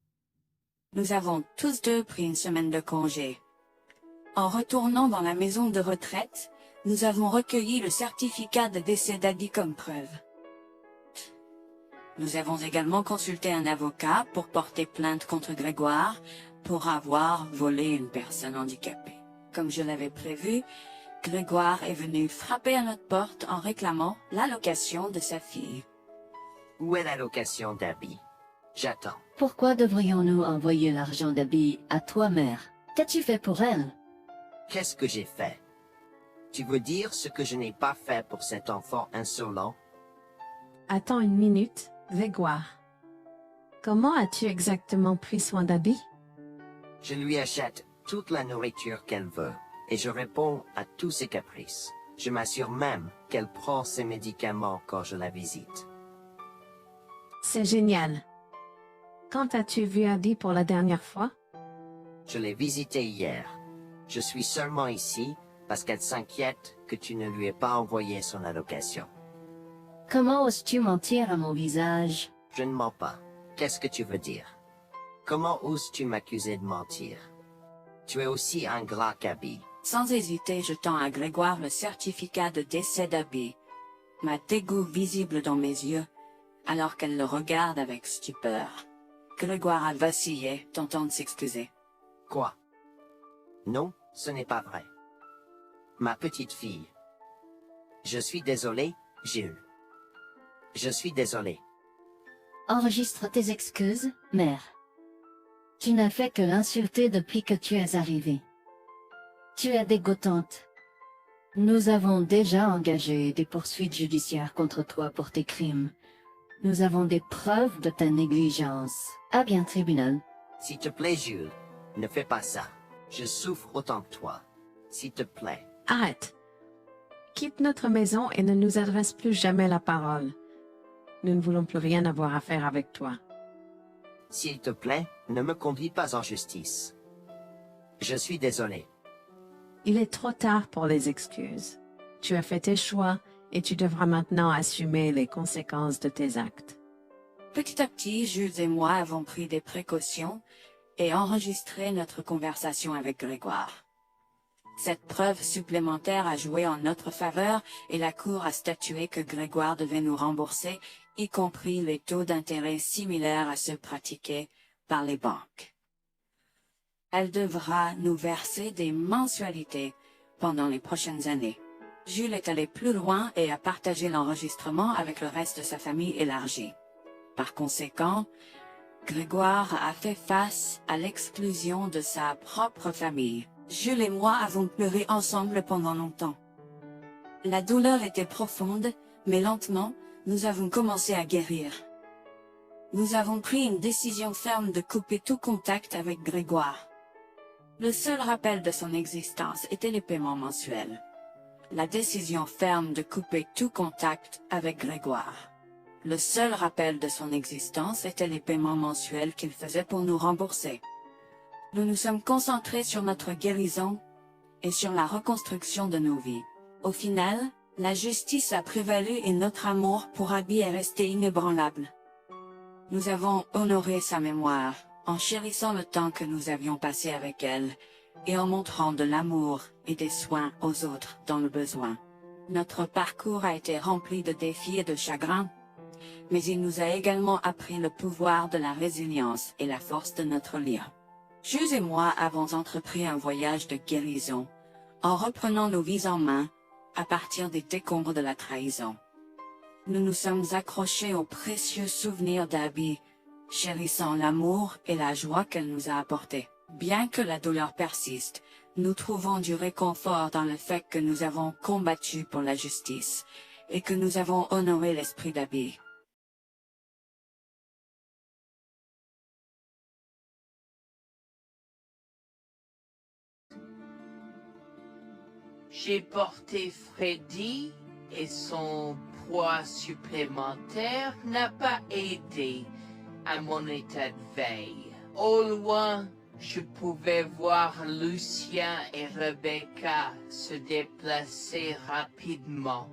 Nous avons tous deux pris une semaine de congé. En retournant dans la maison de retraite, nous avons recueilli le certificat de décès d'Abby comme preuve. Nous avons également consulté un avocat pour porter plainte contre Grégoire pour avoir volé une personne handicapée. Comme je l'avais prévu, Grégoire est venu frapper à notre porte en réclamant l'allocation de sa fille. Où est l'allocation d'Abby? J'attends. Pourquoi devrions-nous envoyer l'argent d'Abby à toi, mère? Qu'as-tu fait pour elle? Qu'est-ce que j'ai fait? Tu veux dire ce que je n'ai pas fait pour cet enfant insolent? Attends une minute, Grégoire. Comment as-tu exactement pris soin d'Abby? Je lui achète toute la nourriture qu'elle veut, et je réponds à tous ses caprices. Je m'assure même qu'elle prend ses médicaments quand je la visite. C'est génial. Quand as-tu vu Abby pour la dernière fois? Je l'ai visitée hier. Je suis seulement ici parce qu'elle s'inquiète que tu ne lui aies pas envoyé son allocation. Comment oses-tu mentir à mon visage? Je ne mens pas. Qu'est-ce que tu veux dire? Comment oses-tu m'accuser de mentir? Tu es aussi ingrat qu'Abby. Sans hésiter, je tends à Grégoire le certificat de décès d'Abby, ma dégoût visible dans mes yeux, alors qu'elle le regarde avec stupeur. Grégoire a vacillé, tentant de s'excuser. Quoi? Non, ce n'est pas vrai. Ma petite fille. Je suis désolé, Jules. Je suis désolé. Enregistre tes excuses, mère. Tu n'as fait que l'insulter depuis que tu es arrivée. Tu es dégoûtante. Nous avons déjà engagé des poursuites judiciaires contre toi pour tes crimes. Nous avons des preuves de ta négligence. À bien, tribunal. S'il te plaît, Jules, ne fais pas ça. Je souffre autant que toi. S'il te plaît. Arrête. Quitte notre maison et ne nous adresse plus jamais la parole. Nous ne voulons plus rien avoir à faire avec toi. S'il te plaît, ne me conduis pas en justice. Je suis désolé. Il est trop tard pour les excuses. Tu as fait tes choix et tu devras maintenant assumer les conséquences de tes actes. Petit à petit, Jules et moi avons pris des précautions et enregistré notre conversation avec Grégoire. Cette preuve supplémentaire a joué en notre faveur et la Cour a statué que Grégoire devait nous rembourser, y compris les taux d'intérêt similaires à ceux pratiqués par les banques. Elle devra nous verser des mensualités pendant les prochaines années. Jules est allé plus loin et a partagé l'enregistrement avec le reste de sa famille élargie. Par conséquent, Grégoire a fait face à l'exclusion de sa propre famille. Jules et moi avons pleuré ensemble pendant longtemps. La douleur était profonde, mais lentement, nous avons commencé à guérir. Nous avons pris une décision ferme de couper tout contact avec Grégoire. Le seul rappel de son existence était les paiements mensuels. La décision ferme de couper tout contact avec Grégoire. Le seul rappel de son existence était les paiements mensuels qu'il faisait pour nous rembourser. Nous nous sommes concentrés sur notre guérison et sur la reconstruction de nos vies. Au final, la justice a prévalu et notre amour pour Abby est resté inébranlable. Nous avons honoré sa mémoire en chérissant le temps que nous avions passé avec elle et en montrant de l'amour et des soins aux autres dans le besoin. Notre parcours a été rempli de défis et de chagrins, mais il nous a également appris le pouvoir de la résilience et la force de notre lien. Jules et moi avons entrepris un voyage de guérison, en reprenant nos vies en main, à partir des décombres de la trahison. Nous nous sommes accrochés aux précieux souvenirs d'Abby, chérissant l'amour et la joie qu'elle nous a apportés. Bien que la douleur persiste, nous trouvons du réconfort dans le fait que nous avons combattu pour la justice, et que nous avons honoré l'esprit d'Abby. J'ai porté Freddy et son poids supplémentaire n'a pas aidé à mon état de veille. Au loin, je pouvais voir Lucien et Rebecca se déplacer rapidement.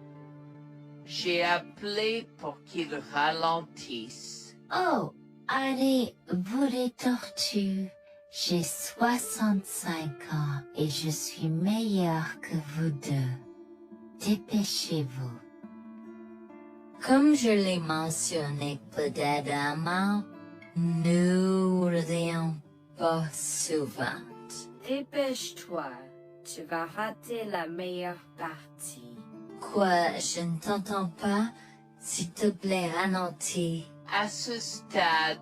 J'ai appelé pour qu'ils ralentissent. Oh, allez, vous les tortues. J'ai 65 ans et je suis meilleure que vous deux. Dépêchez-vous. Comme je l'ai mentionné précédemment, nous rions pas souvent. Dépêche-toi, tu vas rater la meilleure partie. Quoi, je ne t'entends pas? S'il te plaît, ralentis. À ce stade,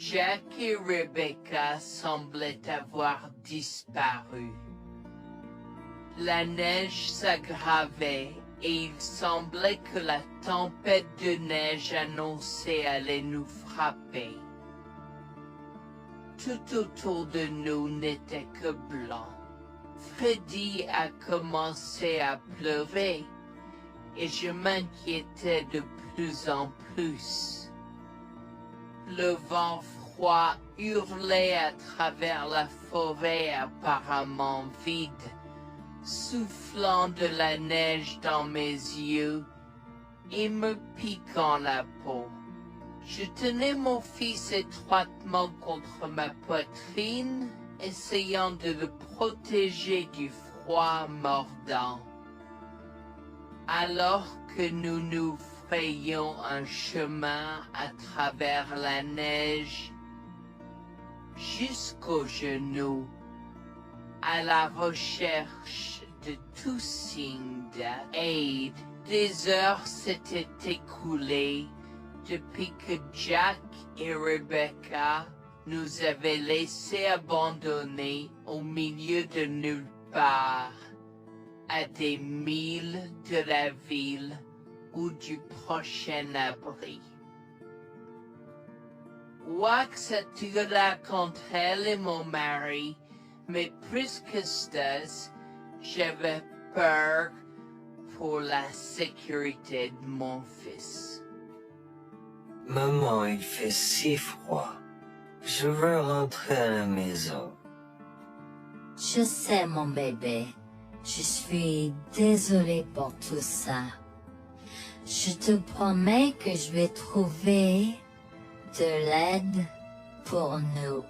Jack et Rebecca semblaient avoir disparu. La neige s'aggravait et il semblait que la tempête de neige annoncée allait nous frapper. Tout autour de nous n'était que blanc. Freddy a commencé à pleurer et je m'inquiétais de plus en plus. Le vent froid hurlait à travers la forêt apparemment vide, soufflant de la neige dans mes yeux et me piquant la peau. Je tenais mon fils étroitement contre ma poitrine, essayant de le protéger du froid mordant. Alors que nous nous frayions un chemin à travers la neige, jusqu'aux genoux, à la recherche de tout signe d'aide, des heures s'étaient écoulées depuis que Jack et Rebecca nous avaient laissés abandonnés au milieu de nulle part, à des milles de la ville ou du prochain abri. Wax attira contre elle et mon mari, mais plus que ça, j'avais peur pour la sécurité de mon fils. Maman, il fait si froid. Je veux rentrer à la maison. Je sais, mon bébé. Je suis désolée pour tout ça. Je te promets que je vais trouver de l'aide pour nous,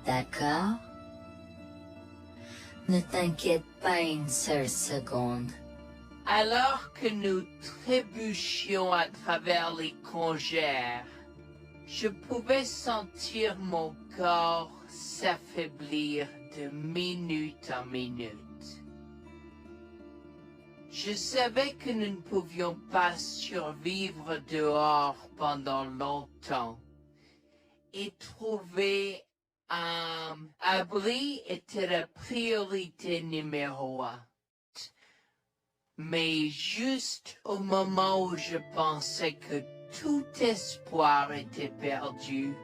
d'accord? Ne t'inquiète pas une seule seconde. Alors que nous trébuchions à travers les congères, je pouvais sentir mon corps s'affaiblir de minute en minute. Je savais que nous ne pouvions pas survivre dehors pendant longtemps, et trouver un abri était la priorité numéro 1. Mais juste au moment où je pensais que tout espoir était perdu,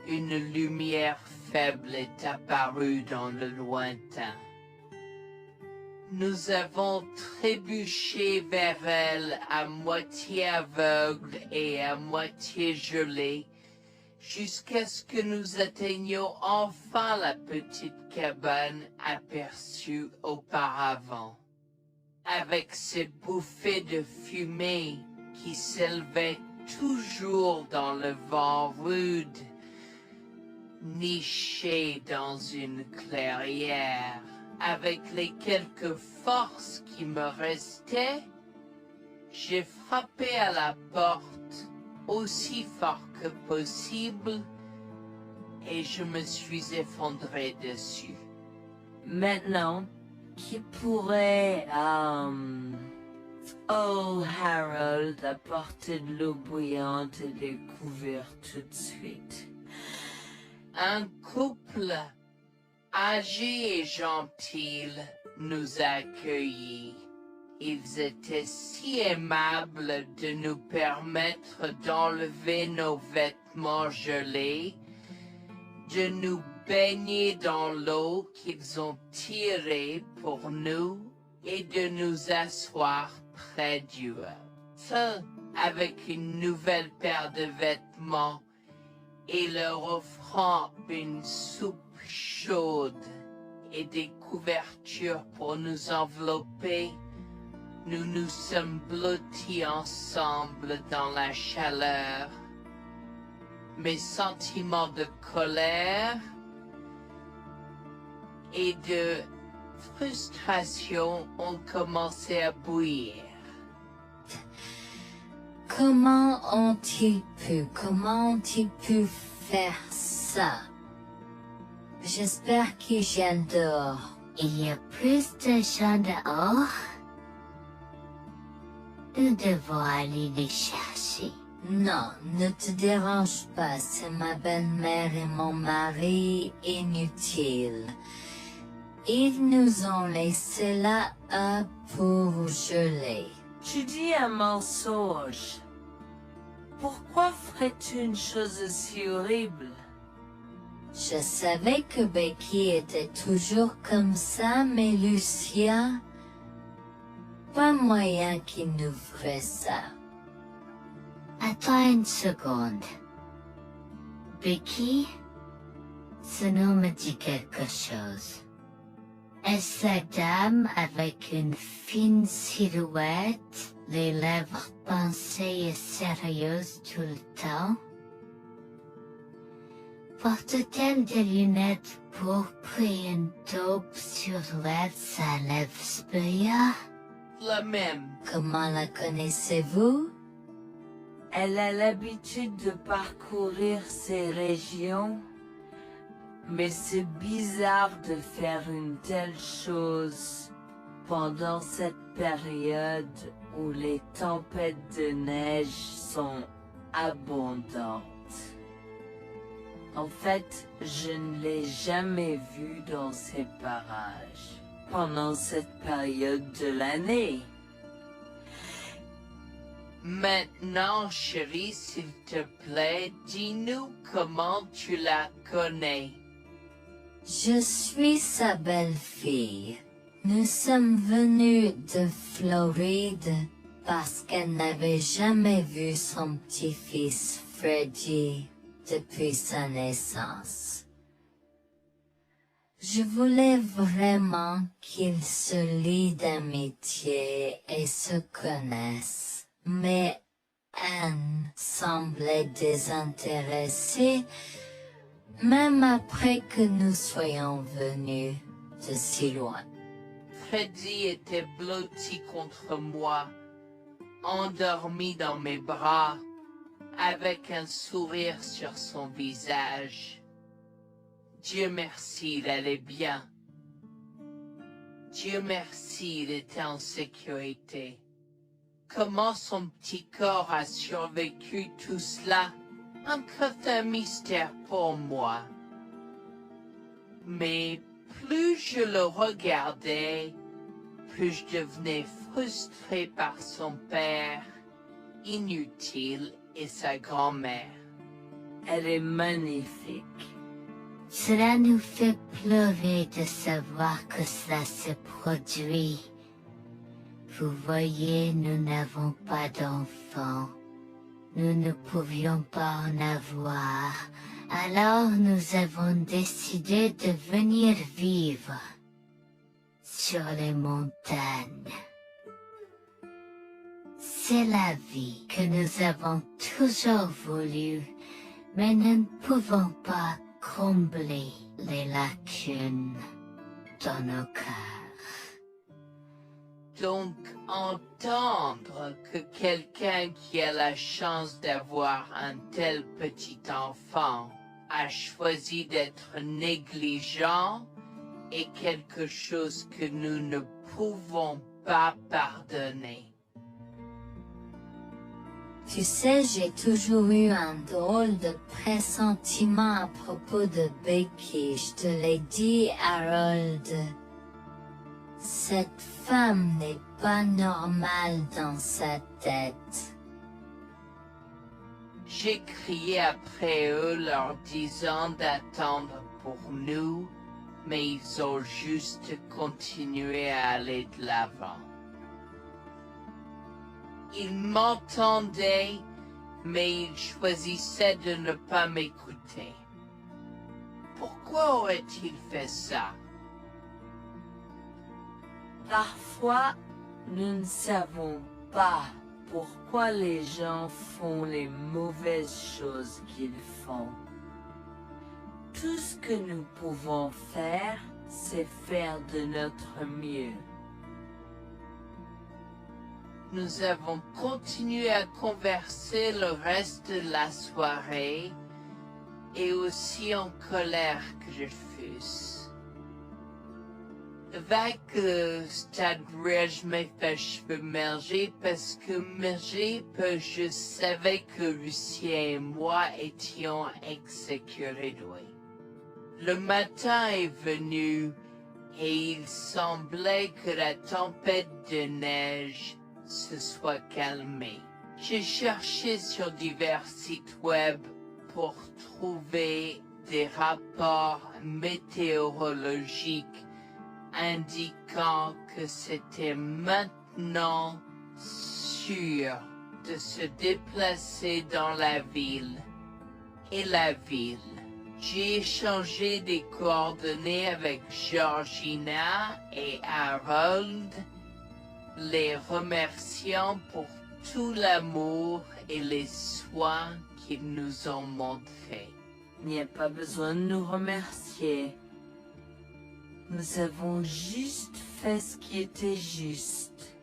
une lumière faible est apparue dans le lointain. Nous avons trébuché vers elle à moitié aveugle et à moitié gelé, jusqu'à ce que nous atteignions enfin la petite cabane aperçue auparavant, avec ses bouffées de fumée qui s'élevaient toujours dans le vent rude, nichée dans une clairière. Avec les quelques forces qui me restaient, j'ai frappé à la porte aussi fort que possible et je me suis effondré dessus. Maintenant, qui pourrait, oh Harold, apporter de l'eau bouillante et des couverts tout de suite? Un couple âgé et gentil nous a accueillis. Ils étaient si aimables de nous permettre d'enlever nos vêtements gelés, de nous baigner dans l'eau qu'ils ont tirée pour nous et de nous asseoir près du feu avec une nouvelle paire de vêtements et leur offrant une soupe chaude et des couvertures pour nous envelopper. Nous nous sommes blottis ensemble dans la chaleur. Mes sentiments de colère et de frustration ont commencé à bouillir. Comment ont-ils pu faire ça? J'espère qu'ils viennent dehors. Il y a plus de gens dehors. Nous devons aller les chercher. Non, ne te dérange pas, c'est ma belle-mère et mon mari inutiles. Ils nous ont laissé là pour geler. Tu dis un mensonge. Pourquoi ferais-tu une chose si horrible? Je savais que Becky était toujours comme ça, mais Lucia, pas moyen qu'il nous ferait ça. Attends une seconde. Becky, ce nom me dit quelque chose. Est-ce cette dame avec une fine silhouette, les lèvres pincées et sérieuses tout le temps? Porte-t-elle des lunettes pourpres et une taupe sur l'aide sa lèvre spéa? La même. Comment la connaissez-vous? Elle a l'habitude de parcourir ces régions, mais c'est bizarre de faire une telle chose pendant cette période où les tempêtes de neige sont abondantes. En fait, je ne l'ai jamais vue dans ces parages pendant cette période de l'année. Maintenant, chérie, s'il te plaît, dis-nous comment tu la connais. Je suis sa belle-fille. Nous sommes venus de Floride parce qu'elle n'avait jamais vu son petit-fils Freddy depuis sa naissance. Je voulais vraiment qu'ils se lient d'amitié et se connaissent, mais Anne semblait désintéressée, même après que nous soyons venus de si loin. Freddy était blotti contre moi, endormi dans mes bras, avec un sourire sur son visage. Dieu merci, il allait bien. Dieu merci, il était en sécurité. Comment son petit corps a survécu tout cela? Encore un mystère pour moi. Mais plus je le regardais, plus je devenais frustré par son père, inutile, et sa grand-mère. Elle est magnifique. Cela nous fait pleurer de savoir que cela se produit. Vous voyez, nous n'avons pas d'enfants. Nous ne pouvions pas en avoir. Alors nous avons décidé de venir vivre sur les montagnes. C'est la vie que nous avons toujours voulu, mais nous ne pouvons pas combler les lacunes dans nos cœurs. Donc, entendre que quelqu'un qui a la chance d'avoir un tel petit enfant a choisi d'être négligent est quelque chose que nous ne pouvons pas pardonner. Tu sais, j'ai toujours eu un drôle de pressentiment à propos de Becky, je te l'ai dit, Harold. Cette femme n'est pas normale dans sa tête. J'ai crié après eux leur disant d'attendre pour nous, mais ils ont juste continué à aller de l'avant. Ils m'entendaient, mais ils choisissaient de ne pas m'écouter. Pourquoi aurait-il fait ça? Parfois, nous ne savons pas pourquoi les gens font les mauvaises choses qu'ils font. Tout ce que nous pouvons faire, c'est faire de notre mieux. Nous avons continué à converser le reste de la soirée, et aussi en colère que je fusse. Avec stade je m'ai fait cheveux merger parce que je savais que Lucien et moi étions exécutés. Le matin est venu et il semblait que la tempête de neige se soit calmée. J'ai cherché sur divers sites web pour trouver des rapports météorologiques indiquant que c'était maintenant sûr de se déplacer dans la ville. Et la ville. J'ai échangé des coordonnées avec Georgina et Harold, les remerciant pour tout l'amour et les soins qu'ils nous ont montrés. Il n'y a pas besoin de nous remercier. Nous avons juste fait ce qui était juste.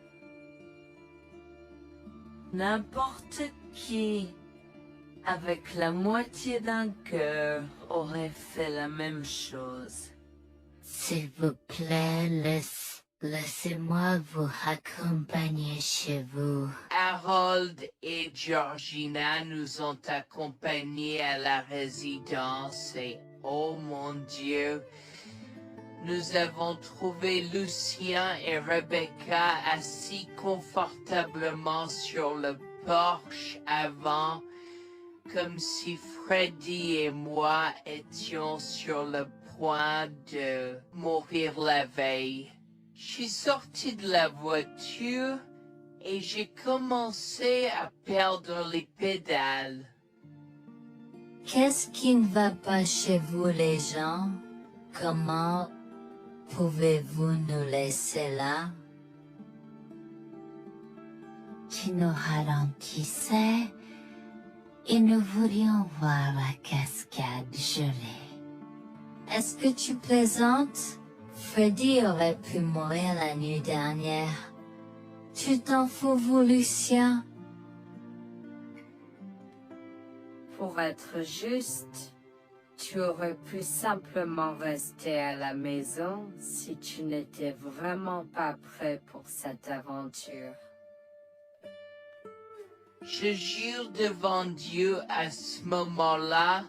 N'importe qui, avec la moitié d'un cœur, aurait fait la même chose. S'il vous plaît, laissez-moi vous accompagner chez vous. Harold et Georgina nous ont accompagnés à la résidence et, oh mon Dieu, nous avons trouvé Lucien et Rebecca assis confortablement sur le porche avant, comme si Freddy et moi étions sur le point de mourir la veille. Je suis sorti de la voiture et j'ai commencé à perdre les pédales. Qu'est-ce qui ne va pas chez vous les gens? Comment pouvez-vous nous laisser là? Tu nous ralentissais et nous voulions voir la cascade gelée. Est-ce que tu plaisantes? Freddy aurait pu mourir la nuit dernière. Tu t'en fous, vous, Lucien? Pour être juste, tu aurais pu simplement rester à la maison si tu n'étais vraiment pas prêt pour cette aventure. Je jure devant Dieu, à ce moment-là,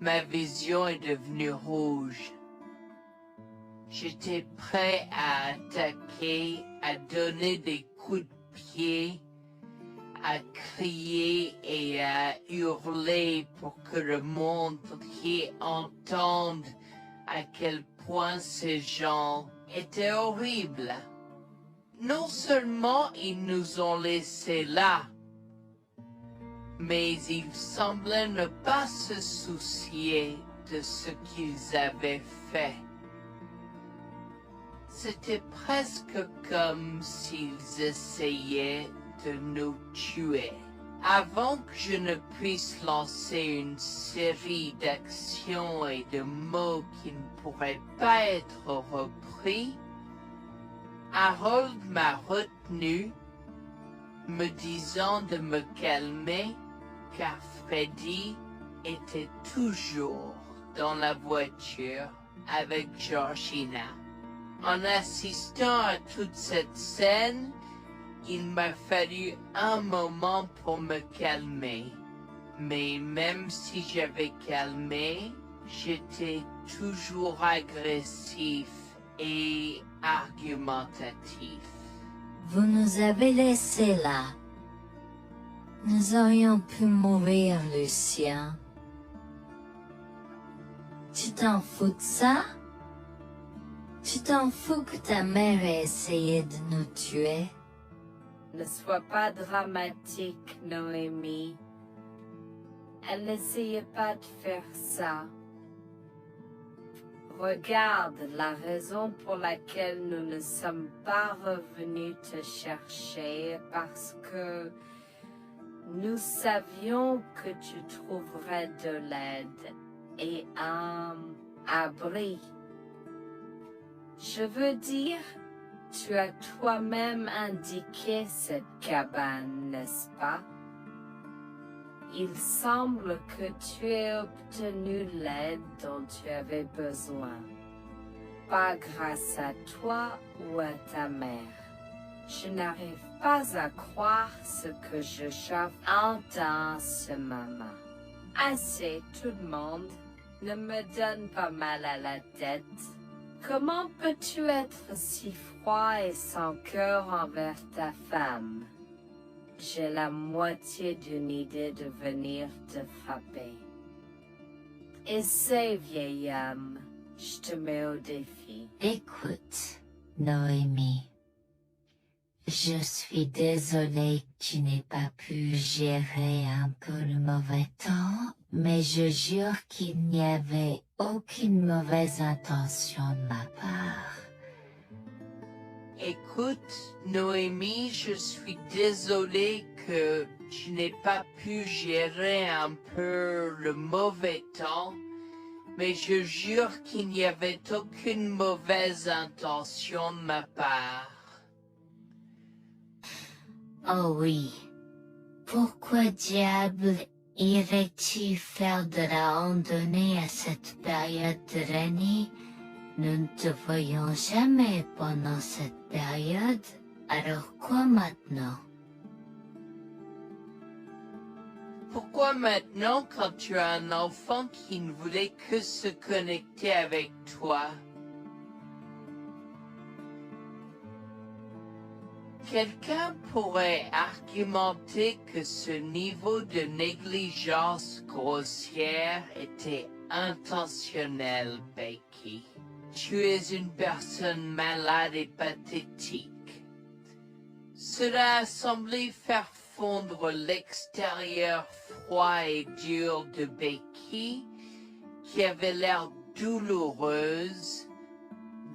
ma vision est devenue rouge. J'étais prêt à attaquer, à donner des coups de pied, à crier et à hurler pour que le monde entier entende à quel point ces gens étaient horribles. Non seulement ils nous ont laissés là, mais ils semblaient ne pas se soucier de ce qu'ils avaient fait. C'était presque comme s'ils essayaient de nous tuer. Avant que je ne puisse lancer une série d'actions et de mots qui ne pourraient pas être repris, Harold m'a retenu, me disant de me calmer, car Freddy était toujours dans la voiture avec Georgina. En assistant à toute cette scène, il m'a fallu un moment pour me calmer. Mais même si j'avais calmé, j'étais toujours agressif et argumentatif. Vous nous avez laissés là. Nous aurions pu mourir, Lucien. Tu t'en fous de ça? Tu t'en fous que ta mère ait essayé de nous tuer? Ne sois pas dramatique, Noémie. Elle n'essayait pas de faire ça. Regarde la raison pour laquelle nous ne sommes pas revenus te chercher, parce que nous savions que tu trouverais de l'aide et un abri. Je veux dire, tu as toi-même indiqué cette cabane, n'est-ce pas? Il semble que tu aies obtenu l'aide dont tu avais besoin. pas grâce à toi ou à ta mère. Je n'arrive pas à croire ce que je entends ce moment. Assez, tout le monde. Ne me donne pas mal à la tête. Comment peux-tu être si froid et sans cœur envers ta femme? J'ai la moitié d'une idée de venir te frapper. Essaie, vieil homme. Je te mets au défi. Écoute, Noémie. Je suis désolée que tu n'aies pas pu gérer un peu le mauvais temps, mais je jure qu'il n'y avait aucune mauvaise intention de ma part. Écoute, Noémie, je suis désolée que tu n'aies pas pu gérer un peu le mauvais temps, mais je jure qu'il n'y avait aucune mauvaise intention de ma part. Oh oui. Pourquoi diable irais-tu faire de la randonnée à cette période de l'année? Nous ne te voyons jamais pendant cette période, alors quoi maintenant? Pourquoi maintenant quand tu as un enfant qui ne voulait que se connecter avec toi? Quelqu'un pourrait argumenter que ce niveau de négligence grossière était intentionnel, Becky. Tu es une personne malade et pathétique. Cela a semblé faire fondre l'extérieur froid et dur de Becky, qui avait l'air douloureuse,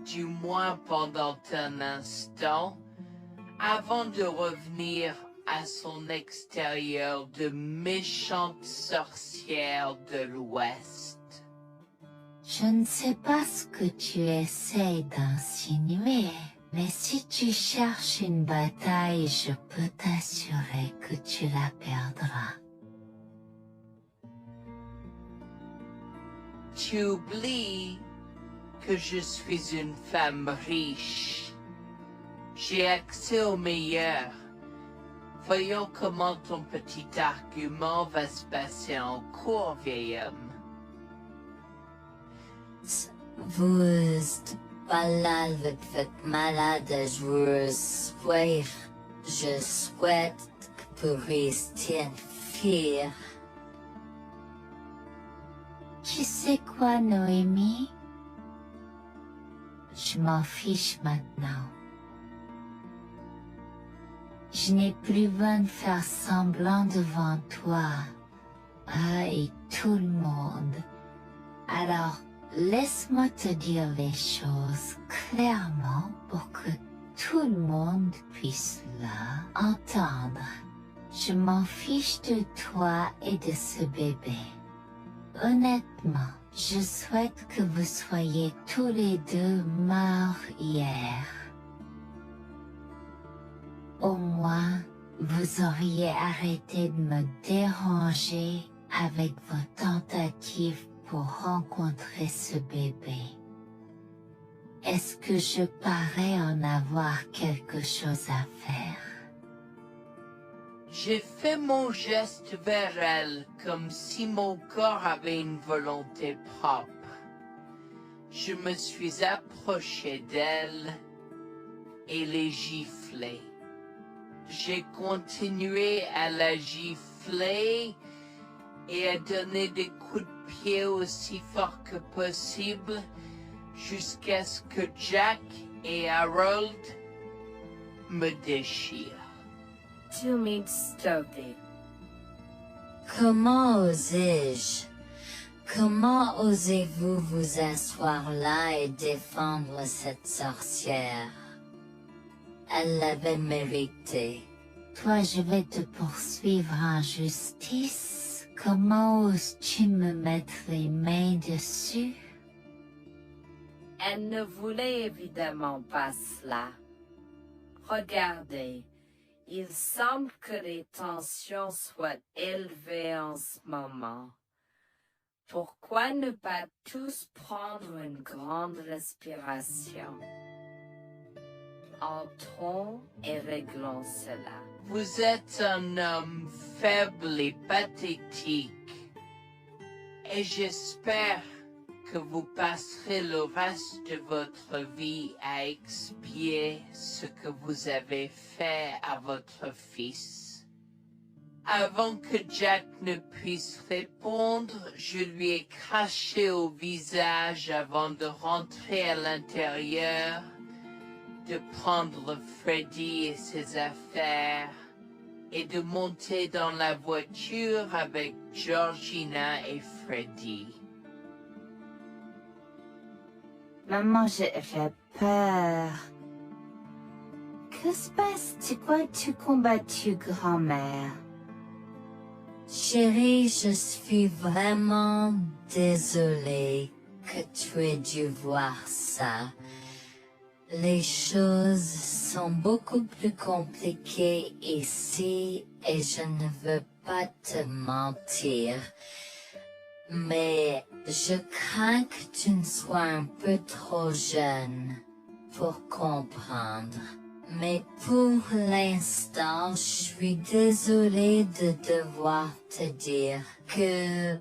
du moins pendant un instant, avant de revenir à son extérieur de méchante sorcière de l'Ouest. Je ne sais pas ce que tu essaies d'insinuer, mais si tu cherches une bataille, je peux t'assurer que tu la perdras. Tu oublies que je suis une femme riche. J'ai accès au meilleur. Voyons comment ton petit argument va se passer en cours, vieil homme. Vous êtes pas là avec votre malade, je souhaite que vous restiez fiers. Tu sais quoi, Noémie? Je m'en fiche maintenant. Je n'ai plus besoin de faire semblant devant toi et tout le monde. Alors, laisse-moi te dire les choses clairement pour que tout le monde puisse entendre. Je m'en fiche de toi et de ce bébé. Honnêtement, je souhaite que vous soyez tous les deux morts hier. Au moins, vous auriez arrêté de me déranger avec vos tentatives pour rencontrer ce bébé. Est-ce que je parais en avoir quelque chose à faire? J'ai fait mon geste vers elle comme si mon corps avait une volonté propre. Je me suis approché d'elle et l'ai giflée. J'ai continué à la gifler et à donner des coups de pied aussi fort que possible jusqu'à ce que Jack et Harold me déchirent. Tu m'insultes. Comment osais-je? Comment osez-vous vous asseoir là et défendre cette sorcière? Elle l'avait mérité. Toi, je vais te poursuivre en justice. Comment oses-tu me mettre les mains dessus? Elle ne voulait évidemment pas cela. Regardez, il semble que les tensions soient élevées en ce moment. Pourquoi ne pas tous prendre une grande respiration? Entrons et réglons cela. Vous êtes un homme faible et pathétique, et j'espère que vous passerez le reste de votre vie à expier ce que vous avez fait à votre fils. Avant que Jack ne puisse répondre, je lui ai craché au visage avant de rentrer à l'intérieur, de prendre Freddy et ses affaires, et de monter dans la voiture avec Georgina et Freddy. Maman, j'ai peur. Que se passe? Pourquoi tu combattu grand-mère? Chérie, je suis vraiment désolée que tu aies dû voir ça. Les choses sont beaucoup plus compliquées ici et je ne veux pas te mentir. Mais je crains que tu ne sois un peu trop jeune pour comprendre. Mais pour l'instant, je suis désolée de devoir te dire que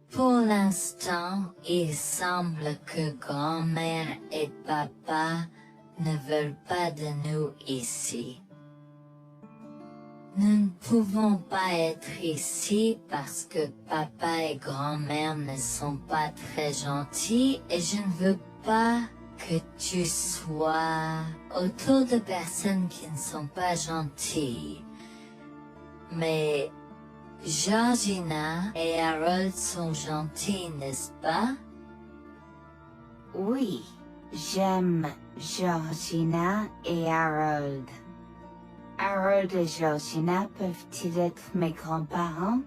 pour l'instant, il semble que grand-mère et papa ne veulent pas de nous ici. Nous ne pouvons pas être ici parce que papa et grand-mère ne sont pas très gentils et je ne veux pas que tu sois autour de personnes qui ne sont pas gentilles. Mais Georgina et Harold sont gentils, n'est-ce pas? Oui, j'aime Georgina et Harold. Harold et Georgina peuvent-ils être mes grands-parents?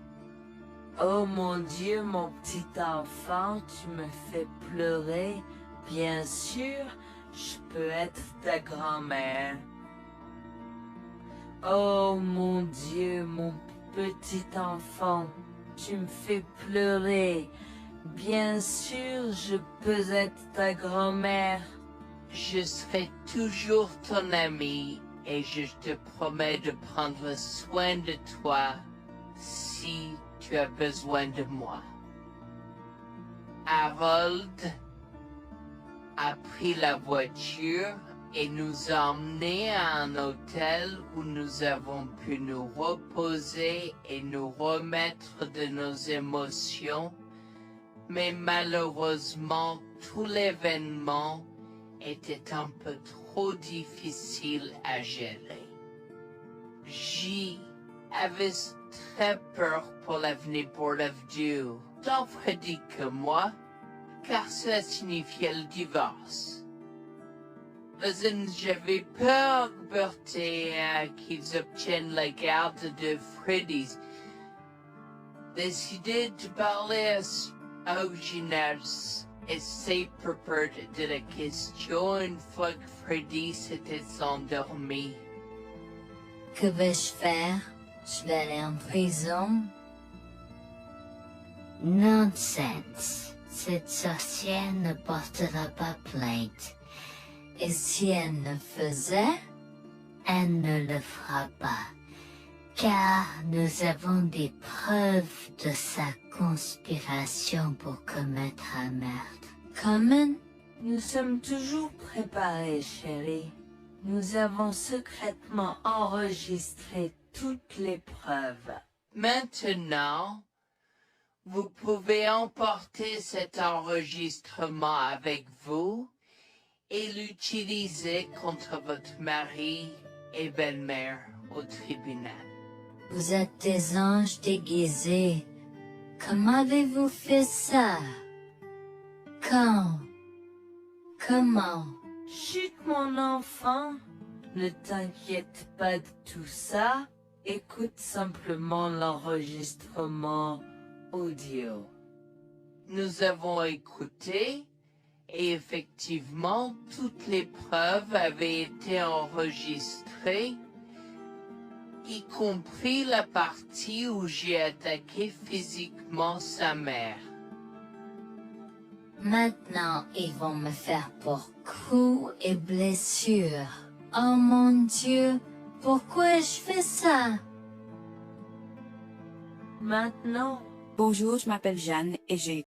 Oh mon Dieu, mon petit enfant, tu me fais pleurer. Bien sûr, je peux être ta grand-mère. Oh mon Dieu, mon petit enfant, tu me fais pleurer. Bien sûr, je peux être ta grand-mère. Je serai toujours ton ami et je te promets de prendre soin de toi si tu as besoin de moi. Harold a pris la voiture et nous a emmenés à un hôtel où nous avons pu nous reposer et nous remettre de nos émotions, mais malheureusement tout l'événement était un peu trop difficile à gérer. J'y avais très peur pour l'avenir pour Dieu, tant Freddy que moi, car cela signifiait le divorce. J'avais peur, Bertie, qu'ils obtiennent la garde de Freddy. Décidé de parler au gymnase et ses propos de la question une fois que Freddy s'était endormi. Que vais-je faire? Je vais aller en prison? Nonsense. Cette sorcière ne portera pas plainte. Et si elle le faisait? Elle ne le fera pas, car nous avons des preuves de sa conspiration pour commettre un meurtre. Comment? Nous sommes toujours préparés, chérie. Nous avons secrètement enregistré toutes les preuves. Maintenant, vous pouvez emporter cet enregistrement avec vous et l'utiliser contre votre mari et belle-mère au tribunal. Vous êtes des anges déguisés. Comment avez-vous fait ça? Quand? Comment? Chut, mon enfant, ne t'inquiète pas de tout ça. Écoute simplement l'enregistrement audio. Nous avons écouté et effectivement toutes les preuves avaient été enregistrées y compris la partie où j'ai attaqué physiquement sa mère. Maintenant, ils vont me faire pour coups et blessures. Oh mon Dieu, pourquoi je fais ça? Maintenant, Bonjour, je m'appelle Jeanne et j'ai